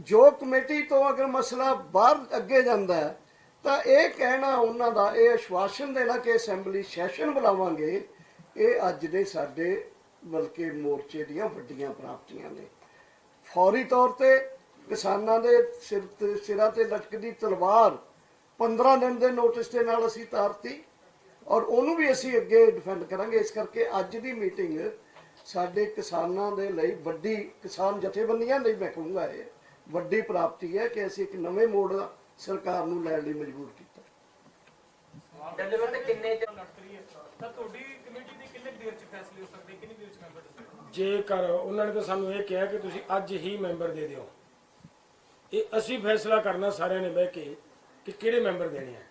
ਜੋ ਕਮੇਟੀ ਤੋਂ ਅਗਰ ਮਸਲਾ ਬਾਹਰ ਅੱਗੇ ਜਾਂਦਾ ਹੈ ਤਾਂ ਇਹ ਕਹਿਣਾ ਉਹਨਾਂ ਦਾ, ਇਹ ਆਸ਼ਵਾਸਨ ਦੇਣਾ ਕਿ ਅਸੈਂਬਲੀ ਸੈਸ਼ਨ ਬੁਲਾਵਾਂਗੇ, ਇਹ ਅੱਜ ਦੇ ਸਾਡੇ ਬਲਕਿ ਮੋਰਚੇ ਦੀਆਂ ਵੱਡੀਆਂ ਪ੍ਰਾਪਤੀਆਂ ਨੇ। ਫੌਰੀ ਤੌਰ ਤੇ ਕਿਸਾਨਾਂ ਦੇ ਸਿਰਾਂ ਤੇ ਲਟਕਦੀ ਤਲਵਾਰ 15 ਦਿਨ ਦੇ ਨੋਟਿਸ ਦੇ ਨਾਲ ਅਸੀਂ ਤਾਰਤੀ, ਔਰ ਉਹਨੂੰ ਵੀ ਅਸੀਂ ਅੱਗੇ ਡਿਫੈਂਡ ਕਰਾਂਗੇ। ਇਸ ਕਰਕੇ ਅੱਜ ਦੀ ਮੀਟਿੰਗ ਸਾਡੇ ਕਿਸਾਨਾਂ ਦੇ ਲਈ ਵੱਡੀ, ਕਿਸਾਨ ਜਥੇਬੰਦੀਆਂ ਲਈ ਮੈਂ ਕਹੂੰਗਾ ਇਹ ਵੱਡੀ ਪ੍ਰਾਪਤੀ ਹੈ ਕਿ ਅਸੀਂ ਇੱਕ ਨਵੇਂ ਮੋੜ ਦਾ ਸਰਕਾਰ ਨੂੰ ਲੈਣ ਲਈ ਮਜਬੂਰ ਕੀਤਾ। ਡੈਲੀਵਰ ਤੇ ਕਿੰਨੇ ਚ ਲੜਕ ਰਹੀ ਹੈ ਤਾਂ ਤੁਹਾਡੀ ਕਮੇਟੀ ਦੀ ਕਿੰਨੇ ਦੇਰ ਚ ਫੈਸਲੇ ਹੋ ਸਕਦੇ, ਕਿੰਨੀ ਦੇਰ ਚ ਮੈਂਬਰ ਦੱਸੋ? ਜੇਕਰ ਉਹਨਾਂ ਨੇ ਤਾਂ ਸਾਨੂੰ ਇਹ ਕਿਹਾ ਕਿ ਤੁਸੀਂ ਅੱਜ ਹੀ ਮੈਂਬਰ ਦੇ ਦਿਓ, ਇਹ ਅਸੀਂ ਫੈਸਲਾ ਕਰਨਾ ਸਾਰਿਆਂ ਨੇ ਬਹਿ ਕੇ ਕਿ ਕਿਹੜੇ ਮੈਂਬਰ ਦੇਣੇ ਆ।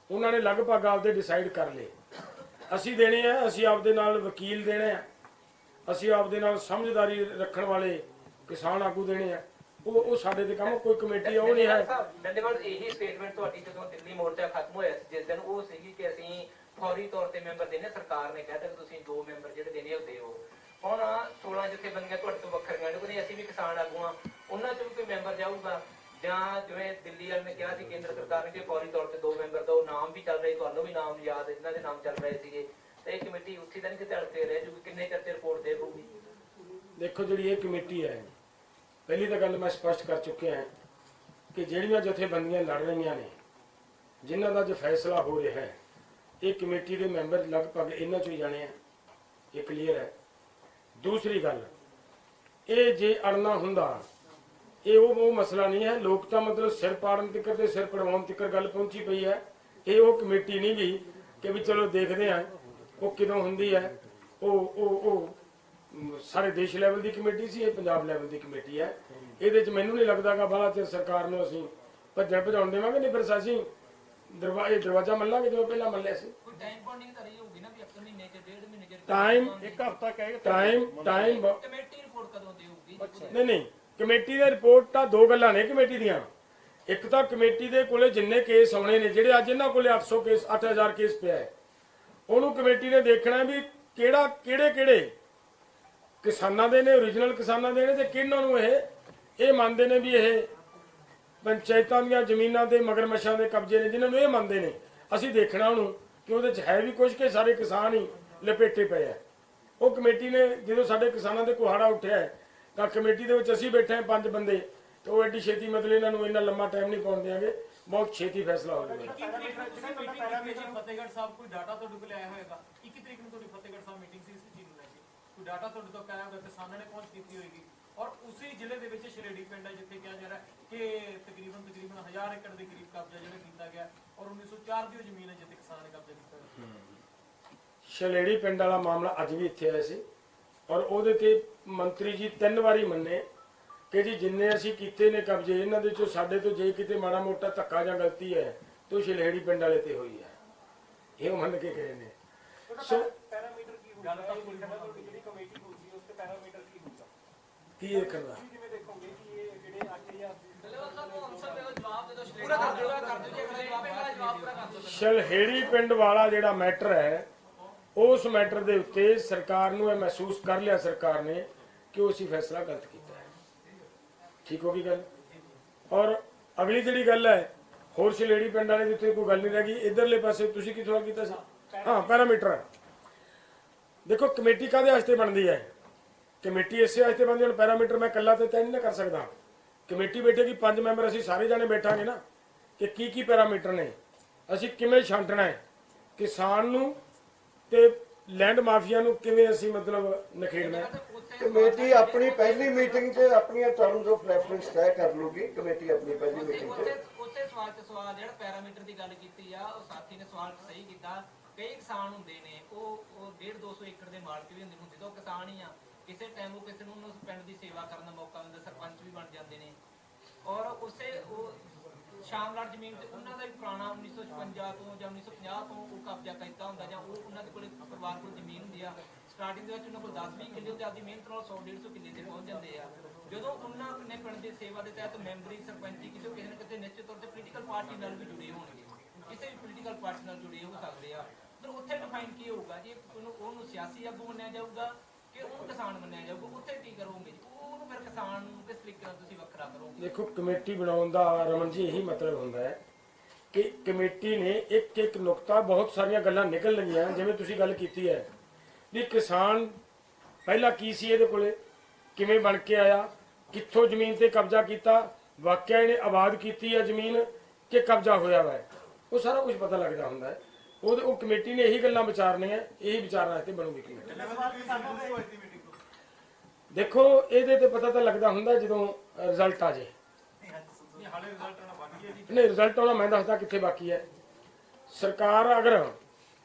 ਉਹਨਾਂ ਨੇ ਲਗਭਗ ਆਪਦੇ ਡਿਸਾਈਡ ਕਰ ਲਏ। ਅਸੀਂ ਦੇਣੇ ਆ, ਅਸੀਂ ਆਪਦੇ ਨਾਲ ਵਕੀਲ ਦੇਣੇ ਆ, ਅਸੀਂ ਆਪਦੇ ਨਾਲ ਸਮਝਦਾਰੀ ਰੱਖਣ ਵਾਲੇ ਕਿਸਾਨ ਆਗੂ ਦੇਣੇ ਆ। ਉਹ ਸਾਡੇ ਤੇ ਕੰਮ, ਕੋਈ ਕਮੇਟੀ ਉਹ ਨਹੀਂ ਹੈ। ਡੰਡੇਵਾਲ ਇਹੀ ਸਟੇਟਮੈਂਟ ਤੁਹਾਡੀ ਜਦੋਂ ਦਿੱਲੀ ਮੋਰਚਾ ਖਤਮ ਹੋਇਆ ਸੀ ਜਿਸ ਦਿਨ, ਉਹ ਸੀਗੀ ਕਿ ਅਸੀਂ ਫੌਰੀ ਤੌਰ ਤੇ ਮੈਂਬਰ ਦੇਣੇ। ਸਰਕਾਰ ਨੇ ਕਹਿਤਾ ਕਿ ਤੁਸੀਂ 2 ਮੈਂਬਰ ਜਿਹੜੇ ਦੇਣੇ ਉਹ ਦਿਓ। ਹੁਣ 16 ਜਥੇਬੰਦੀਆਂ ਤੁਹਾਡੇ ਤੋਂ ਵੱਖਰੀਆਂ ਨੇ, ਕਹਿੰਦੇ ਅਸੀਂ ਵੀ ਕਿਸਾਨ ਆਗੂ ਆ, ਉਹਨਾਂ ਚੋਂ ਵੀ ਕੋਈ ਮੈਂਬਰ ਜਾਊਗਾ? ਜਾਂ ਜਿਵੇਂ ਦਿੱਲੀ ਵਾਲੇ ਨੇ ਕਿਹਾ ਸੀ ਕੇਂਦਰ ਸਰਕਾਰ ਨੇ ਕਿ ਫੌਰੀ ਤੌਰ ਤੇ 2 ਮੈਂਬਰ ਦਾ, ਉਹ ਨਾਮ ਵੀ ਚੱਲ ਰਹੇ, ਤੁਹਾਨੂੰ ਵੀ ਨਾਮ ਯਾਦ ਹੈ, ਜਿਨ੍ਹਾਂ ਦੇ ਨਾਮ ਚੱਲ ਰਹੇ ਸੀਗੇ, ਤੇ ਇਹ ਕਮੇਟੀ ਉੱਥੇ ਤਾਂ ਨਹੀਂ ਕਿਤੇ ਅੜਕੇ ਰਹਿ ਜੂਗੀ? ਕਿੰਨੇ ਚਿਰ ਤੇ ਰਿਪੋਰਟ ਦੇ ਪਊਗੀ? ਦੇਖੋ, ਜਿਹੜੀ ਇਹ ਕਮੇਟੀ ਹੈ, ਪਹਿਲੀ ਤਾਂ ਗੱਲ ਮੈਂ ਸਪਸ਼ਟ ਕਰ ਚੁੱਕਿਆ ਹਾਂ ਕਿ ਜਿਹੜੀਆਂ ਜਥੇਬੰਦੀਆਂ ਲੜ ਰਹੀਆਂ ਨੇ, ਜਿਨ੍ਹਾਂ ਦਾ ਜੋ ਫੈਸਲਾ ਹੋ ਰਿਹਾ ਹੈ, ਇਹ ਕਮੇਟੀ ਦੇ ਮੈਂਬਰ ਲਗਭਗ ਇਹਨਾਂ ਚੋਂ ਹੀ ਜਾਣੇ ਆ, ਇਹ ਕਲੀਅਰ ਹੈ। ਦੂਸਰੀ ਗੱਲ, ਇਹ ਜੇ ਅੜਨਾ ਹੁੰਦਾ, ਇਹ ਉਹ ਮਸਲਾ ਨਹੀਂ ਹੈ। ਲੋਕ ਤਾਂ ਮਤਲਬ ਸਿਰ ਪਾੜਨ ਤੱਕ ਤੇ ਸਿਰ ਪੜਵਾਉਣ ਤੱਕ ਗੱਲ ਪਹੁੰਚੀ ਪਈ ਹੈ। ਇਹ ਉਹ ਕਮੇਟੀ ਨਹੀਂ ਗਈ ਕਿ ਵੀ ਚਲੋ ਦੇਖਦੇ ਹਾਂ ਉਹ ਕਿਦੋਂ ਹੁੰਦੀ ਹੈ। ਉਹ ਸਾਰੇ ਦੇਸ਼ ਲੈਵਲ ਦੀ ਕਮੇਟੀ ਸੀ, ਇਹ ਪੰਜਾਬ ਲੈਵਲ ਦੀ ਕਮੇਟੀ ਹੈ। ਇਹਦੇ 'ਚ ਮੈਨੂੰ ਨਹੀਂ ਲੱਗਦਾਗਾ ਬਾਹਲਾ ਚਿਰ ਸਰਕਾਰ ਨੂੰ ਅਸੀਂ ਭੱਜਣ ਭਜਾਉਣ ਦੇਵਾਂਗੇ, ਨਹੀਂ ਫਿਰ ਅਸੀਂ ਦਰਵਾਜ਼ਾ ਮੱਲਾਂਗੇ ਜਿਵੇਂ ਪਹਿਲਾਂ ਮੱਲਿਆ ਸੀ। ਕੋਈ ਟਾਈਮ ਬਾਉਂਡਿੰਗ ਤਾਂ ਰਹੀ ਹੋਊਗੀ ਨਾ ਵੀ 1 ਮਹੀਨੇ ਚ 1.5 ਮਹੀਨੇ ਚ ਟਾਈਮ ਇੱਕ ਹਫ਼ਤਾ ਕਹੇਗਾ ਟਾਈਮ ਕਮੇਟੀ ਰਿਪੋਰਟ ਕਦੋਂ ਦੇਊਗੀ? ਨਹੀਂ, ਕਮੇਟੀ ਦੀ ਰਿਪੋਰਟ ਤਾਂ 2 ਗੱਲਾਂ ਨੇ ਕਮੇਟੀ ਦੀਆਂ। ਇੱਕ ਤਾਂ ਕਮੇਟੀ ਦੇ ਕੋਲੇ ਜਿੰਨੇ ਕੇਸ ਆਉਣੇ ਨੇ, ਜਿਹੜੇ ਅੱਜ ਇਹਨਾਂ ਕੋਲੇ 800 ਕੇਸ 8000 ਕੇਸ ਪਿਆ ਹੈ, ਉਹਨੂੰ ਕਮੇਟੀ ਨੇ ਦੇਖਣਾ ਵੀ ਕਿਹੜੇ ਕਿਸਾਨਾਂ ਦੇ ਨੇ, ਓਰੀਜਨਲ ਕਿਸਾਨਾਂ ਦੇ ਨੇ, ਤੇ ਕਿਹਨਾਂ ਨੂੰ ਇਹ ਮੰਨਦੇ ਨੇ ਵੀ ਇਹ ਪੰਚਾਇਤਾਂ ਦੀਆਂ ਜ਼ਮੀਨਾਂ ਤੇ ਮਗਰਮੱਛਾਂ ਦੇ ਕਬਜ਼ੇ ਨੇ, ਜਿਨ੍ਹਾਂ ਨੂੰ ਇਹ ਮੰਨਦੇ ਨੇ। ਅਸੀਂ ਦੇਖਣਾ ਉਹਨੂੰ ਕਿ ਉਹਦੇ 'ਚ ਹੈ ਵੀ ਕੁਝ ਕਿ ਸਾਰੇ ਕਿਸਾਨ ਹੀ ਲਪੇਟੇ ਪਏ ਆ। ਉਹ ਕਮੇਟੀ ਨੇ ਜਦੋਂ ਸਾਡੇ ਕਿਸਾਨਾਂ ਦੇ ਕੁਹਾੜਾ ਉੱਠਿਆ ਹੈ, ਤਾਂ ਕਮੇਟੀ ਦੇ ਵਿੱਚ ਅਸੀਂ ਬੈਠੇ ਹਾਂ 5 ਬੰਦੇ, ਤੇ ਉਹ ਐਡੀ ਛੇਤੀ ਮਤਲਬ ਇਹਨਾਂ ਨੂੰ ਇੰਨਾ ਲੰਮਾ ਟਾਈਮ ਨਹੀਂ ਪਾਉਣ ਦਿਆਂਗੇ, ਬਹੁਤ ਛੇਤੀ ਫੈਸਲਾ ਹੋ ਜਾਵੇਗਾ। ਫਤਿਹਗੜ੍ਹ ਸਾਹਿਬ ਕੋਈ ਡਾਟਾ ਤੁਹਾਡੇ ਕੋਲ ਆਇਆ ਹੋਏਗਾ? 21 ਤਰੀਕ ਨੂੰ ਤੁਹਾਡੀ ਫਤਿਹਗੜ੍ਹ ਸਾਹਿਬ ਮੀਟਿੰਗ ਸੀ, ਇਸ ਚੀਜ਼ ਨੂੰ ਲੈ ਕੇ ਕੋਈ ਡਾਟਾ ਤੁਹਾਡੇ ਤੋਂ ਆਇਆ ਹੋਗਾ? ਕਿਸਾਨਾਂ ਨੇ ਪਹੁੰਚ ਕੀਤੀ ਹੋਏਗੀ, ਔਰ ਉਸੇ ਜ਼ਿਲ੍ਹੇ ਦੇ ਵਿੱਚ ਸ਼ਲੇੜੀ ਪਿੰਡ ਹੈ ਜਿੱਥੇ ਕਿਹਾ ਜਾ ਰਿਹਾ ਕਿ ਤਕਰੀਬਨ 1000 ਏਕੜ ਦੇ ਕਰੀਬ ਕਬਜ਼ਾ ਜਿਹੜਾ ਕੀਤਾ ਗਿਆ, ਔਰ 1904 ਦੀ ਉਹ ਜ਼ਮੀਨ ਹੈ ਜਿੱਥੇ ਕਿਸਾਨਾਂ ਨੇ ਕਬਜ਼ਾ ਕੀਤਾ। ਸ਼ਲੇੜੀ ਪਿੰਡ ਵਾਲਾ ਮਾਮਲਾ ਅੱਜ ਵੀ ਇੱਥੇ ਆਇਆ ਸੀ, ਔਰ ਉਹਦੇ ਤੇ ਮੰਤਰੀ ਜੀ 3 ਵਾਰੀ ਮੰਨੇ ਕਿ ਜੀ ਜਿੰਨੇ ਅਸੀਂ ਕੀਤੇ ਨੇ ਕਬਜ਼ੇ, ਇਹਨਾਂ ਦੇ ਚੋਂ ਸਾਡੇ ਤੋਂ ਜੇ ਕਿਤੇ ਮਾੜਾ ਮੋਟਾ ਧੱਕਾ ਜਾਂ ਗਲਤੀ ਹੈ ਤਾਂ ਸ਼ਲੇੜੀ ਪਿੰਡ ਵਾਲੇ ਤੇ ਹੋਈ ਹੈ, ਇਹ ਮੰਨ ਕੇ ਗਏ ਨੇ। ਸੋ ਪੈਰਾਮੀਟਰ ਕੀ ਹੋਊਗਾ? ਗੱਲ ਤਾਂ ਪੂਰੀ ਕਰਨਾ, ਤੁਹਾਡੀ ਜਿਹੜੀ ਕਮੇਟੀ ਹੋਊਗੀ ਉਸ ਤੇ ਪੈਰਾਮੀਟਰ ਕੀ ਹੋਊਗਾ? ਕੀ ਇਹ ਕਰਨਾ? ਕਿਵੇਂ ਦੇਖੋਗੇ ਕਿ ਇਹ ਜਿਹੜੇ 8000 ਸ਼ਲਹੇੜੀ ਪਿੰਡ ਵਾਲਾ ਜਿਹੜਾ ਮੈਟਰ ਹੈ, ਉਸ ਮੈਟਰ ਦੇ ਉੱਤੇ ਸਰਕਾਰ ਨੂੰ ਇਹ ਮਹਿਸੂਸ ਕਰ ਲਿਆ ਸਰਕਾਰ ਨੇ ਕਿ ਉਹ ਅਸੀਂ ਫੈਸਲਾ ਗਲਤ ਕੀਤਾ ਹੈ। ਠੀਕ ਹੋ ਗਈ ਗੱਲ? ਔਰ ਅਗਲੀ ਜਿਹੜੀ ਗੱਲ ਹੈ, ਹੋਰ ਸ਼ਲਹੇੜੀ ਪਿੰਡ ਵਾਲੇ ਦੀ ਉੱਤੇ ਕੋਈ ਗੱਲ ਨਹੀਂ ਰਹਿ ਗਈ। ਇਧਰਲੇ ਪਾਸੇ ਤੁਸੀਂ ਕੀ ਸਵਾਲ ਕੀਤਾ ਸੀ? ਹਾਂ, ਪੈਰਾਮੀਟਰ। ਦੇਖੋ, ਕਮੇਟੀ ਕਾਹਦੇ ਵਾਸਤੇ ਬਣਦੀ ਹੈ? ਕਮੇਟੀ ਇਸੇ ਵਾਸਤੇ ਬਣਦੀ। ਹੁਣ ਪੈਰਾਮੀਟਰ ਮੈਂ ਇਕੱਲਾ ਤੇ ਤੈਅ ਨਹੀਂ ਕਰ ਸਕਦਾ। ਕਮੇਟੀ ਬੈਠੇਗੀ, 5 ਮੈਂਬਰ, ਅਸੀਂ ਸਾਰੇ ਜਾਣੇ ਬੈਠਾਂਗੇ ਨਾ ਕਿ ਕੀ ਪੈਰਾਮੀਟਰ ਨੇ, ਅਸੀਂ ਕਿਵੇਂ ਛਾਂਟਣਾ ਹੈ ਕਿਸਾਨ ਨੂੰ ਤੇ ਲੈਂਡ ਮਾਫੀਆ ਨੂੰ, ਕਿਵੇਂ ਅਸੀਂ ਮਤਲਬ ਨਖੇੜਨਾ ਹੈ। ਕਮੇਟੀ ਆਪਣੀ ਪਹਿਲੀ ਮੀਟਿੰਗ 'ਚ ਆਪਣੀਆਂ ਟਰਮਸ ਆਫ ਰੈਫਰੈਂਸ ਤੈਅ ਕਰ ਲੂਗੀ। ਕਮੇਟੀ ਆਪਣੀ ਪਹਿਲੀ ਮੀਟਿੰਗ 'ਚ ਉੱਥੇ ਸਵਾਲ ਤੇ ਸਵਾਲ ਜਿਹੜਾ ਪੈਰਾਮੀਟਰ ਦੀ ਗੱਲ ਕੀਤੀ ਆ, ਉਹ ਸਾਥੀ ਨੇ ਸਵਾਲ ਸਹੀ ਕੀਤਾ। ਕਈ ਕਿਸਾਨ ਹੁੰਦੇ ਨੇ ਉਹ 150-200 ਏਕੜ ਦੇ ਮਾਲਕ ਵੀ ਹੁੰਦੇ ਨੇ, ਜਦੋਂ ਕਿਸਾਨ ਹੀ ਆ, ਕਿਸੇ ਟਾਈਮ ਉਹ ਕਿਸੇ ਨੂੰ ਉਸ ਪਿੰਡ ਦੀ ਸੇਵਾ ਕਰਨ ਦਾ ਮੌਕਾ ਦਿੰਦਾ, ਸਰਪੰਚ ਵੀ ਬਣ ਜਾਂਦੇ ਨੇ। ਔਰ ਉਹ ਸ਼ਾਮਲਾਟ ਜ਼ਮੀਨ ਤੇ ਉਹਨਾਂ ਦਾ ਵੀ ਪੁਰਾਣਾ 1956 ਤੋਂ ਜਾਂ 1950 ਤੋਂ ਉਹ ਕਬਜ਼ਾ ਕੀਤਾ ਹੁੰਦਾ, ਜਾਂ ਉਹ ਉਹਨਾਂ ਦੇ ਕੋਲ ਪਰਿਵਾਰ ਕੋਲ ਜ਼ਮੀਨ ਹੁੰਦੀ ਆ। ਸਟਾਰਟਿੰਗ ਦੇ ਵਿੱਚ ਉਹਨਾਂ ਕੋਲ 10-20 ਕਿੱਲੇ ਤੇ ਆਪਦੀ ਮਿਹਨਤ ਨਾਲ 100-150 ਕਿੱਲੇ ਤੇ ਪਹੁੰਚ ਜਾਂਦੇ ਆ। ਜਦੋਂ ਉਹਨਾਂ ਨੇ ਪਿੰਡ ਦੀ ਸੇਵਾ ਦੇ ਤਹਿਤ ਮੈਂਬਰੀ, ਸਰਪੰਚੀ ਕਿਸੇ ਨਾ ਕਿਸੇ ਨਿਸ਼ਚਿਤ ਤੌਰ ਤੇ ਪੋਲੀਟੀਕਲ ਪਾਰਟੀ ਨਾਲ ਵੀ ਜੁੜੇ ਹੋਣਗੇ, ਕਿਸੇ ਵੀ ਪੋਲੀਟੀਕਲ ਪਾਰਟੀ ਨਾਲ ਜੁੜੇ ਹੋ ਸਕਦੇ ਆ। ਪਰ ਉੱਥੇ ਡਿਫਾਈਨ ਕੀ ਹੋਊਗਾ ਜੀ? ਉਹਨੂੰ ਸਿਆਸੀ ਆਗੂ ਮੰਨਿਆ ਜਾਊਗਾ ਕਿ ਉਹਨੂੰ ਕਿਸਾਨ ਮੰਨਿਆ ਜਾਊਗਾ? ਉੱਥੇ ਕੀ ਕਰੋਗੇ? ਉਹਨੂੰ ਫਿਰ ਕਿਸਾਨ ਨੂੰ ਕਿਸ ਤਰੀਕੇ ਨਾਲ ਤੁਸੀਂ ਵੱਖਰਾ ਕਰੋਗੇ? ਦੇਖੋ, ਕਮੇਟੀ ਬਣਾਉਣ ਦਾ ਰਮਨ ਜੀ ਇਹੀ ਮਤਲਬ ਹੁੰਦਾ ਹੈ ਕਿ ਕਮੇਟੀ ਨੇ ਇੱਕ ਨੁਕਤਾ, ਬਹੁਤ ਸਾਰੀਆਂ ਗੱਲਾਂ ਨਿਕਲ ਲਈਆਂ, ਜਿਵੇਂ ਤੁਸੀਂ ਗੱਲ ਕੀਤੀ ਹੈ ਵੀ ਕਿਸਾਨ ਪਹਿਲਾਂ ਕੀ ਸੀ, ਇਹਦੇ ਕੋਲੇ ਕਿਵੇਂ ਬਣ ਕੇ ਆਇਆ, ਕਿੱਥੋਂ ਜ਼ਮੀਨ ਤੇ ਕਬਜ਼ਾ ਕੀਤਾ, ਵਾਕਿਆ ਇਹਨੇ ਆਬਾਦ ਕੀਤੀ ਹੈ ਜ਼ਮੀਨ ਕਿ ਕਬਜ਼ਾ ਹੋਇਆ ਵਾ, ਉਹ ਸਾਰਾ ਕੁਝ ਪਤਾ ਲੱਗਦਾ ਹੁੰਦਾ ਹੈ। ਉਹ ਕਮੇਟੀ ਨੇ ਇਹੀ ਗੱਲਾਂ ਵਿਚਾਰਨੀਆਂ, ਇਹੀ ਵਿਚਾਰਨਾ ਤੇ ਬਣੂਗੀ ਕਮੇਟੀ। ਦੇਖੋ, ਇਹਦੇ ਤੇ ਪਤਾ ਤਾਂ ਲੱਗਦਾ ਹੁੰਦਾ ਜਦੋਂ ਰਿਜ਼ਲਟ ਆ ਜੇ। ਹਾਲੇ ਰਿਜ਼ਲਟ ਆਉਣਾ ਬਾਕੀ ਬਾਕੀ ਹੈ ਜੀ? ਨਹੀਂ, ਰਿਜ਼ਲਟ ਆਉਣਾ ਮੈਂ ਦੱਸਦਾ ਕਿੱਥੇ ਬਾਕੀ ਹੈ। ਸਰਕਾਰ ਅਗਰ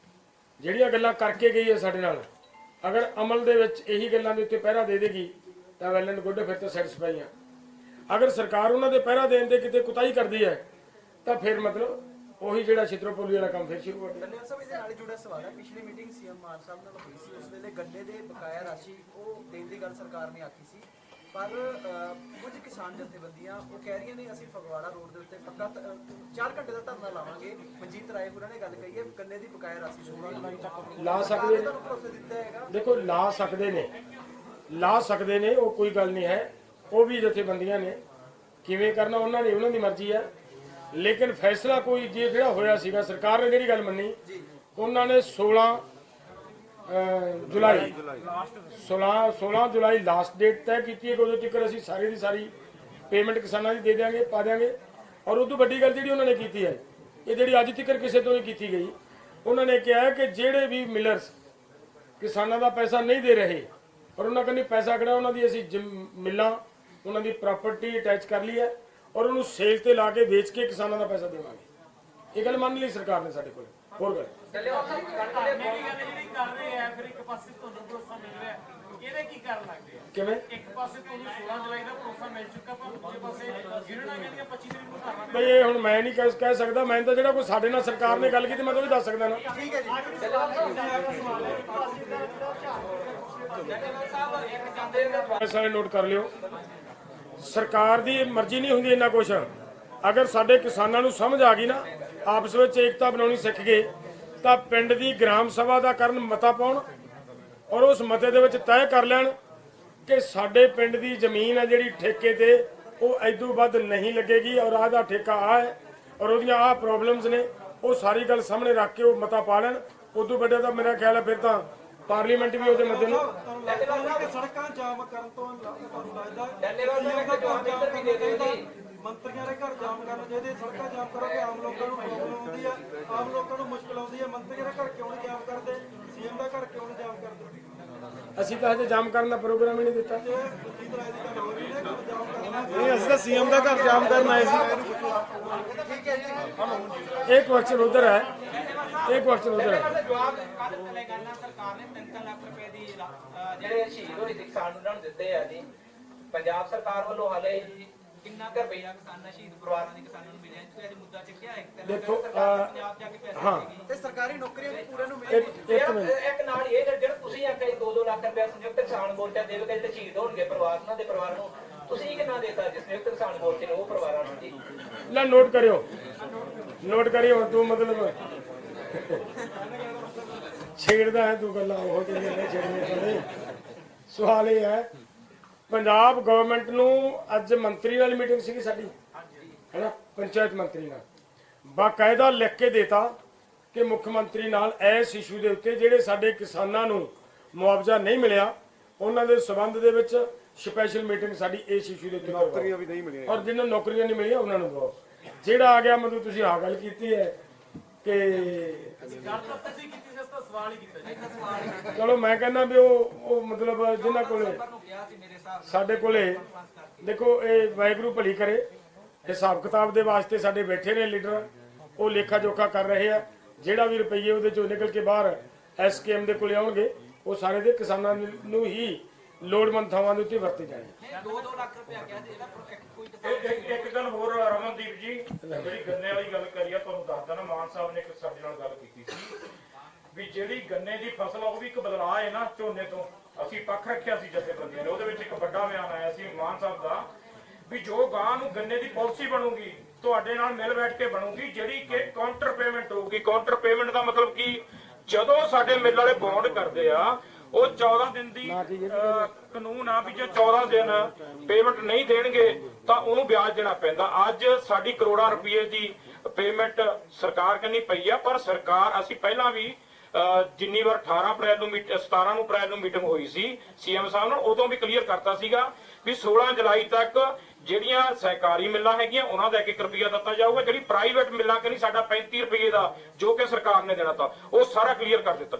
ਜਿਹੜੀਆਂ ਗੱਲਾਂ ਕਰਕੇ ਗਈ ਹੈ ਸਾਡੇ ਨਾਲ, ਅਗਰ ਅਮਲ ਦੇ ਵਿੱਚ ਇਹੀ ਗੱਲਾਂ ਦੇ ਉੱਤੇ ਪਹਿਰਾ ਦੇ ਦੇਗੀ ਤਾਂ ਵੈਲ ਐਂਡ ਗੁੱਡ, ਫਿਰ ਤਾਂ ਸੈਟੀਸਫਾਈ ਆ। ਅਗਰ ਸਰਕਾਰ ਉਹਨਾਂ ਦੇ ਪਹਿਰਾ ਦੇਣ ਦੇ ਕਿਤੇ ਕੁਤਾਹੀ ਕਰਦੀ ਹੈ ਤਾਂ ਫਿਰ ਮਤਲਬ ਉਹੀ ਜਿਹੜਾ ਛਿੱਤਰਪੋਲੀ ਵਾਲਾ ਕੰਮ ਫਿਰ ਸ਼ੁਰੂ ਹੋ ਗਿਆ। ਧੰਨਵਾਦ ਸਾਹਿਬ, ਇਹਦੇ ਨਾਲ ਹੀ ਜੁੜਿਆ ਸਵਾਲ ਹੈ। ਪਿਛਲੀ ਮੀਟਿੰਗ ਸੀਐਮ ਮਾਨ ਸਾਹਿਬ ਨਾਲ ਹੋਈ ਸੀ, ਉਸ ਵੇਲੇ ਗੰਨੇ ਦੇ ਬਕਾਇਆ ਰਾਸ਼ੀ ਉਹ ਦੇਣ ਦੀ ਗੱਲ ਸਰਕਾਰ ਨੇ ਆਖੀ ਸੀ, ਪਰ ਕੁਝ ਕਿਸਾਨ ਜਥੇਬੰਦੀਆਂ ਉਹ ਕਹਿ ਰਹੀਆਂ ਨੇ ਅਸੀਂ ਫਗਵਾੜਾ ਰੋਡ ਦੇ ਉੱਤੇ ਪੱਕਾ 4 ਘੰਟੇ ਦਾ ਧਰਨਾ ਲਾਵਾਂਗੇ। ਮਨਜੀਤ ਰਾਏ ਹੋਰਾਂ ਨੇ ਗੱਲ ਕਹੀ ਹੈ ਗੰਨੇ ਦੀ ਬਕਾਇਆ ਰਾਸ਼ੀ ਲਾ ਸਕਦੇ ਨੇ, ਤੁਹਾਨੂੰ ਭਰੋਸਾ ਦਿੱਤਾ ਹੈਗਾ? ਦੇਖੋ ਲਾ ਸਕਦੇ ਨੇ, ਉਹ ਕੋਈ ਗੱਲ ਨਹੀਂ ਹੈ। ਉਹ ਵੀ ਜਥੇਬੰਦੀਆਂ ਨੇ, ਕਿਵੇਂ ਕਰਨਾ ਉਹਨਾਂ ਦੀ ਮਰਜ਼ੀ ਹੈ। ਲੇਕਿਨ ਫੈਸਲਾ ਕੋਈ ਜਿਹੜਾ ਹੋਇਆ ਸੀਗਾ, ਸਰਕਾਰ ਨੇ ਜਿਹੜੀ ਗੱਲ ਮੰਨੀ, ਉਹਨਾਂ ਨੇ 16 ਜੁਲਾਈ ਲਾਸਟ ਡੇਟ ਤੈਅ ਕੀਤੀ ਹੈ ਕਿ ਉਦੋਂ ਤੱਕ ਅਸੀਂ ਸਾਰੀ ਦੀ ਸਾਰੀ ਪੇਮੈਂਟ ਕਿਸਾਨਾਂ ਦੀ ਦੇ ਦਿਆਂਗੇ, ਪਾ ਦਿਆਂਗੇ। ਔਰ ਉਦੋਂ ਵੱਡੀ ਗੱਲ ਜਿਹੜੀ ਉਹਨਾਂ ਨੇ ਕੀਤੀ ਹੈ, ਇਹ ਜਿਹੜੀ ਅੱਜ ਤੱਕ ਕਿਸੇ ਤੋਂ ਨਹੀਂ ਕੀਤੀ ਗਈ, ਉਹਨਾਂ ਨੇ ਕਿਹਾ ਕਿ ਜਿਹੜੇ ਵੀ ਮਿਲਰਸ ਕਿਸਾਨਾਂ ਦਾ ਪੈਸਾ ਨਹੀਂ ਦੇ ਰਹੇ ਔਰ ਉਹਨਾਂ ਕਹਿੰਦੇ ਪੈਸਾ ਕਿਹੜਾ, ਉਹਨਾਂ ਦੀ ਅਸੀਂ ਮਿਲਾਂ, ਉਹਨਾਂ ਦੀ ਪ੍ਰਾਪਰਟੀ ਅਟੈਚ ਕਰ ਲਈ ਹੈ ਔਰ ਉਹਨੂੰ ਸੇਲ ਤੇ ਲਾ ਕੇ ਵੇਚ ਕੇ ਕਿਸਾਨਾਂ ਦਾ ਪੈਸਾ ਦੇਵਾਂਗੇ। ਇਹ ਗੱਲ ਮੰਨ ਲਈ ਸਰਕਾਰ ਨੇ ਸਾਡੇ ਕੋਲ। ਹੋਰ ਗੱਲ ਧਰਨੇ ਦੀ ਗੱਲ ਜਿਹੜੀ ਕਰ ਰਹੇ ਆ, ਫਿਰ ਇੱਕ ਪਾਸੇ ਤੁਹਾਨੂੰ ਭਰੋਸਾ ਮਿਲ ਰਿਹਾ, ਇਹਦੇ ਕੀ ਕਾਰਨ ਲੱਗਦੇ ਆ? ਕਿਵੇਂ? ਇੱਕ ਪਾਸੇ ਤੁਹਾਨੂੰ 16 ਜੁਲਾਈ ਦਾ ਭਰੋਸਾ ਮਿਲ ਚੁੱਕਾ, ਪਰ ਦੂਜੇ ਪਾਸੇ ਗਿਣਣਾ ਕਹਿੰਦੀਆਂ 25 ਤਰੀਕ ਨੂੰ ਧਰਨਾ। ਬਈ ਇਹ ਹੁਣ ਮੈਂ ਨਹੀਂ ਕਹਿ ਸਕਦਾ, ਮੈਂ ਤਾਂ ਜਿਹੜਾ ਕੋਈ ਸਾਡੇ ਨਾਲ ਸਰਕਾਰ ਨੇ ਗੱਲ ਕੀਤੀ ਮੈਂ ਤਾਂ ਉਹ ਵੀ ਦੱਸ ਸਕਦਾ ਨਾ। ਠੀਕ ਹੈ ਜੀ। ਸਾਰੇ ਨੋਟ ਕਰ ਲਿਓ, ਸਰਕਾਰ ਦੀ ਮਰਜ਼ੀ ਨਹੀਂ ਹੁੰਦੀ ਇੰਨਾ ਕੁਛ। ਅਗਰ ਸਾਡੇ ਕਿਸਾਨਾਂ ਨੂੰ ਸਮਝ ਆ ਗਈ ਨਾ, ਆਪਸ ਵਿੱਚ ਏਕਤਾ ਬਣਾਉਣੀ ਸਿੱਖ ਗਏ, ਤਾਂ ਪਿੰਡ ਦੀ ਗ੍ਰਾਮ ਸਭਾ ਦਾ ਕਰਨ ਮਤਾ ਪਾਉਣ ਔਰ ਉਸ ਮਤੇ ਦੇ ਵਿੱਚ ਤੈਅ ਕਰ ਲੈਣ ਕਿ ਸਾਡੇ ਪਿੰਡ ਦੀ ਜ਼ਮੀਨ ਹੈ ਜਿਹੜੀ ਠੇਕੇ ਤੇ, ਉਹ ਐਦੋਂ ਵੱਧ ਨਹੀਂ ਲੱਗੇਗੀ ਔਰ ਆਹ ਦਾ ਠੇਕਾ ਆ ਹੈ ਔਰ ਉਹਦੀਆਂ ਆਹ ਪ੍ਰੋਬਲਮਸ ਨੇ, ਉਹ ਸਾਰੀ ਗੱਲ ਸਾਹਮਣੇ ਰੱਖ ਕੇ ਉਹ ਮਤਾ ਪਾ ਲੈਣ। ਉਦੋਂ ਵੱਡਾ ਤਾਂ ਮੇਰਾ ਖਿਆਲ ਹੈ ਫਿਰ ਤਾਂ ਪਾਰਲੀਮੈਂਟ ਵੀ ਉਹਦੇ ਮੱਦੇ ਨੂੰ ਸੜਕਾਂ ਜਾਮ ਕਰਨ ਤੋਂ ਤੁਹਾਨੂੰ ਲੱਗਦਾ ਮੰਤਰੀਆਂ ਦੇ ਘਰ ਜਾਮ ਕਰਨਾ ਚਾਹੀਦੇ? ਸੜਕਾਂ ਜਾਮ ਕਰੋਗੇ ਆਮ ਲੋਕਾਂ ਨੂੰ ਪ੍ਰੋਬਲਮ ਆਉਂਦੀ ਹੈ, ਆਮ ਲੋਕਾਂ ਨੂੰ ਮੁਸ਼ਕਲ ਆਉਂਦੀ ਹੈ। ਮੰਤਰੀਆਂ ਦੇ ਘਰ ਕਿਉਂ ਨਹੀਂ ਜਾਮ ਕਰਦੇ? ਸੀਐਮ ਦਾ ਘਰ ਕਿਉਂ ਨਹੀਂ ਜਾਮ ਕਰਦੇ? ਅਸੀਂ ਤਾਂ ਹਜੇ ਜਾਮ ਕਰਨ ਦਾ ਪ੍ਰੋਗਰਾਮ ਹੀ ਨਹੀਂ ਦਿੱਤਾ। ਨਹੀਂ, ਅਸੀਂ ਤਾਂ ਸੀਐਮ ਦਾ ਘਰ ਜਾਮ ਕਰਨ ਆਏ ਸੀ। एक क्वेश्चन उधर है, एक क्वेश्चन उधर है। ਜਵਾਬ ਕੱਲ ਤੇਲੰਗਾਨਾ ਸਰਕਾਰ ਨੇ 3 ਲੱਖ ਰੁਪਏ ਦੀ ਜਿਹੜੇ ਸ਼ਹੀਦ ਹੋਏ ਕਿਸਾਨ ਉਹਨਾਂ ਨੂੰ ਦਿੱਤੇ ਆ ਜੀ। ਪੰਜਾਬ ਸਰਕਾਰ ਵੱਲੋਂ ਹਾਲੇ ਕਿੰਨਾ ਕੁ ਰੁਪਈਆ ਕਿਸਾਨਾਂ ਸ਼ਹੀਦ ਪਰਿਵਾਰਾਂ ਦੇ ਕਿਸਾਨਾਂ ਨੂੰ ਮਿਲਿਆ? ਤੁਸੀਂ ਅੱਜ ਮੁੱਦਾ ਚੱਕਿਆ ਹੈ ਕਿ ਦੇਖੋ, ਪੰਜਾਬ ਜਾ ਕੇ ਪੈਸੇ ਹਾਂ। ਦੇਗੀ ਤੇ ਸਰਕਾਰੀ ਨੌਕਰੀਆਂ ਵੀ ਪੂਰੇ ਨੂੰ ਮਿਲੇਗੀ। ਇੱਕ ਮਿੰਟ, ਇੱਕ ਨਾਲ ਇਹ ਜਿਹੜਾ ਤੁਸੀਂ ਆਖਿਆ 2-2 ਲੱਖ ਰੁਪਏ ਸੰਯੁਕਤ ਕਿਸਾਨ ਮੋਰਚਾ ਦੇਵੇਗਾ ਤੇ ਸ਼ਹੀਦ ਹੋਣਗੇ ਪਰਿਵਾਰ ਉਹਨਾਂ ਦੇ ਪਰਿਵਾਰ ਨੂੰ, ਤੁਸੀਂ ਕਿੰਨਾ ਦੇਤਾ ਜਿਸ ਸੰਯੁਕਤ ਕਿਸਾਨ ਮੋਰਚੇ ਨੇ ਉਹ ਪਰਿਵਾਰਾਂ ਨੂੰ ਜੀ? ਲੈ ਨੋਟ ਕਰਿਓ ਤੂੰ ਮਤਲਬ ਛੇੜਦਾ ਹੈ ਤੂੰ ਗੱਲਾਂ, ਉਹ ਜਿਹੜੀਆਂ ਨਹੀਂ ਛੇੜਨੀਆਂ ਚਾਹੀਦੀਆਂ। ਸਵਾਲ ਇਹ ਹੈ, ਪੰਜਾਬ ਗਵਰਨਮੈਂਟ ਨੂੰ ਅੱਜ ਮੰਤਰੀ ਨਾਲ ਮੀਟਿੰਗ ਸੀਗੀ ਸਾਡੀ, ਹੈਨਾ, ਪੰਚਾਇਤ ਮੰਤਰੀ ਨਾਲ ਬਾਕਾਇਦਾ ਲਿਖ ਕੇ ਦੇਤਾ ਕਿ ਮੁੱਖ ਮੰਤਰੀ ਨਾਲ ਇਸ ਇਸ਼ੂ ਦੇ ਉੱਤੇ ਜਿਹੜੇ ਸਾਡੇ ਕਿਸਾਨਾਂ ਨੂੰ ਮੁਆਵਜ਼ਾ ਨਹੀਂ ਮਿਲਿਆ ਉਹਨਾਂ ਦੇ ਸਬੰਧ ਦੇ ਵਿੱਚ ਸਪੈਸ਼ਲ ਮੀਟਿੰਗ ਸਾਡੀ ਇਸ ਇਸ਼ੂ ਦੇ ਉੱਤੇ ਨੌਕਰੀਆਂ ਵੀ ਨਹੀਂ ਮਿਲੀਆਂ ਔਰ ਜਿਨ੍ਹਾਂ ਨੌਕਰੀਆਂ ਨਹੀਂ ਮਿਲੀਆਂ ਉਹਨਾਂ ਨੂੰ ਦਿਓ। ਜਿਹੜਾ ਆ ਗਿਆ ਮਤਲਬ ਤੁਸੀਂ ਆਹ ਗੱਲ ਕੀਤੀ ਹੈ ਕਿ ਗੱਲ ਤਾਂ ਤੁਸੀਂ ਕੀਤੀ ਸੀ, ਤਾਂ ਸਵਾਲ ਹੀ ਕੀਤਾ ਜੀ। ਚਲੋ ਮੈਂ ਕਹਿੰਦਾ ਵੀ ਉਹ ਮਤਲਬ ਜਿਨ੍ਹਾਂ ਕੋਲੇ ਸਾਡੇ ਕੋਲੇ, ਦੇਖੋ ਇਹ ਵਾਹਿਗੁਰੂ ਭਲੀ ਕਰੇ, ਹਿਸਾਬ ਕਿਤਾਬ ਦੇ ਵਾਸਤੇ ਸਾਡੇ ਬੈਠੇ ਨੇ ਲੀਡਰ, ਉਹ ਲੇਖਾ ਜੋਖਾ ਕਰ ਰਹੇ ਆ। ਜਿਹੜਾ ਵੀ ਰੁਪਈਏ ਉਹਦੇ ਚੋਂ ਨਿਕਲ ਕੇ ਬਾਹਰ ਐਸਕੇਐਮ ਦੇ ਕੋਲੇ ਆਉਣਗੇ ਉਹ ਸਾਰੇ ਦੇ ਕਿਸਾਨਾਂ ਨੂੰ ਹੀ ਲੋੜਵੰਦ ਥਾਵਾਂ ਦੇ ਉੱਤੇ ਵਰਤੇ ਜਾਣੇ। 2-2 ਲੱਖ ਰੁਪਏ ਕਿਹਾ ਸੀ, ਇਹਦਾ ਕੋਈ ਇੱਕ ਗੱਲ ਹੋਰ ਰਮਨਦੀਪ ਜੀ, ਜਿਹੜੀ ਗੰਨੇ ਵਾਲੀ ਗੱਲ ਕਰੀ ਆ, ਤੁਹਾਨੂੰ ਦੱਸਦਾ ਨਾ, ਮਾਨ ਸਾਹਿਬ ਨੇ ਸਾਡੇ ਨਾਲ ਗੱਲ ਕੀਤੀ ਸੀ ਵੀ ਜਿਹੜੀ ਗੰਨੇ ਦੀ ਫਸਲ ਆ ਉਹ ਵੀ ਇੱਕ ਬਦਲਾਅ ਹੈ ਨਾ ਝੋਨੇ ਤੋਂ। ਅਸੀਂ ਪੱਖ ਰੱਖਿਆ ਸੀ ਜਥੇਬੰਦੀ ਨੇ, ਉਹਦੇ ਵਿੱਚ ਇੱਕ ਵੱਡਾ ਬਿਆਨ ਆਇਆ ਸੀ ਮਾਨ ਸਾਹਿਬ ਦਾ ਵੀ ਜੋ ਗਾਂ ਨੂੰ ਗੰਨੇ ਦੀ ਪਾਲਿਸੀ ਬਣੂਗੀ ਤੁਹਾਡੇ ਨਾਲ ਮਿਲ ਬੈਠ ਕੇ ਬਣੂਗੀ, ਜਿਹੜੀ ਕਿ ਕਾਊਂਟਰ ਪੇਮੈਂਟ ਹੋਊਗੀ। ਕਾਊਂਟਰ ਪੇਮੈਂਟ ਦਾ ਮਤਲਬ ਕਿ ਜਦੋਂ ਸਾਡੇ ਮਿਲ ਵਾਲੇ ਬੌਂਡ ਕਰਦੇ ਆ ਉਹ 14 ਦਿਨ ਦੀ ਕਾਨੂੰਨ ਆ ਵੀ ਜੇ 14 ਦਿਨ ਪੇਮੈਂਟ ਨਹੀਂ ਦੇਣਗੇ ਤਾਂ ਉਹਨੂੰ ਵਿਆਜ ਦੇਣਾ ਪੈਂਦਾ। ਅੱਜ ਸਾਡੀ ਕਰੋੜਾਂ ਰੁਪਏ ਦੀ ਪੇਮੈਂਟ ਸਰਕਾਰ ਕੰਨੀ ਪਈ ਆ, ਪਰ ਸਰਕਾਰ ਅਸੀਂ ਪਹਿਲਾਂ ਵੀ ਜਿੰਨੀ ਵਾਰ 18 ਅਪ੍ਰੈਲ ਨੂੰ 17 ਅਪ੍ਰੈਲ ਨੂੰ ਮੀਟਿੰਗ ਹੋਈ ਸੀ ਸੀਐਮ ਸਾਹਿਬ ਨਾਲ, ਉਦੋਂ ਵੀ ਕਲੀਅਰ ਕਰਤਾ ਸੀਗਾ ਵੀ 16 ਜੁਲਾਈ ਤੱਕ ਜਿਹੜੀਆਂ ਸਹਿਕਾਰੀ ਮਿੱਲਾਂ ਹੈਗੀਆਂ ਉਹਨਾਂ ਦਾ 1-1 ਰੁਪਿਆ ਦਿੱਤਾ ਜਾਊਗਾ, ਜਿਹੜੀ ਪ੍ਰਾਈਵੇਟ ਮਿੱਲਾਂ ਕੰਨੀ ਸਾਡਾ 35 ਰੁਪਏ ਦਾ ਜੋ ਕਿ ਸਰਕਾਰ ਨੇ ਦੇਣਾ ਤਾਂ ਉਹ ਸਾਰਾ ਕਲੀਅਰ ਕਰ ਦਿੱਤਾ।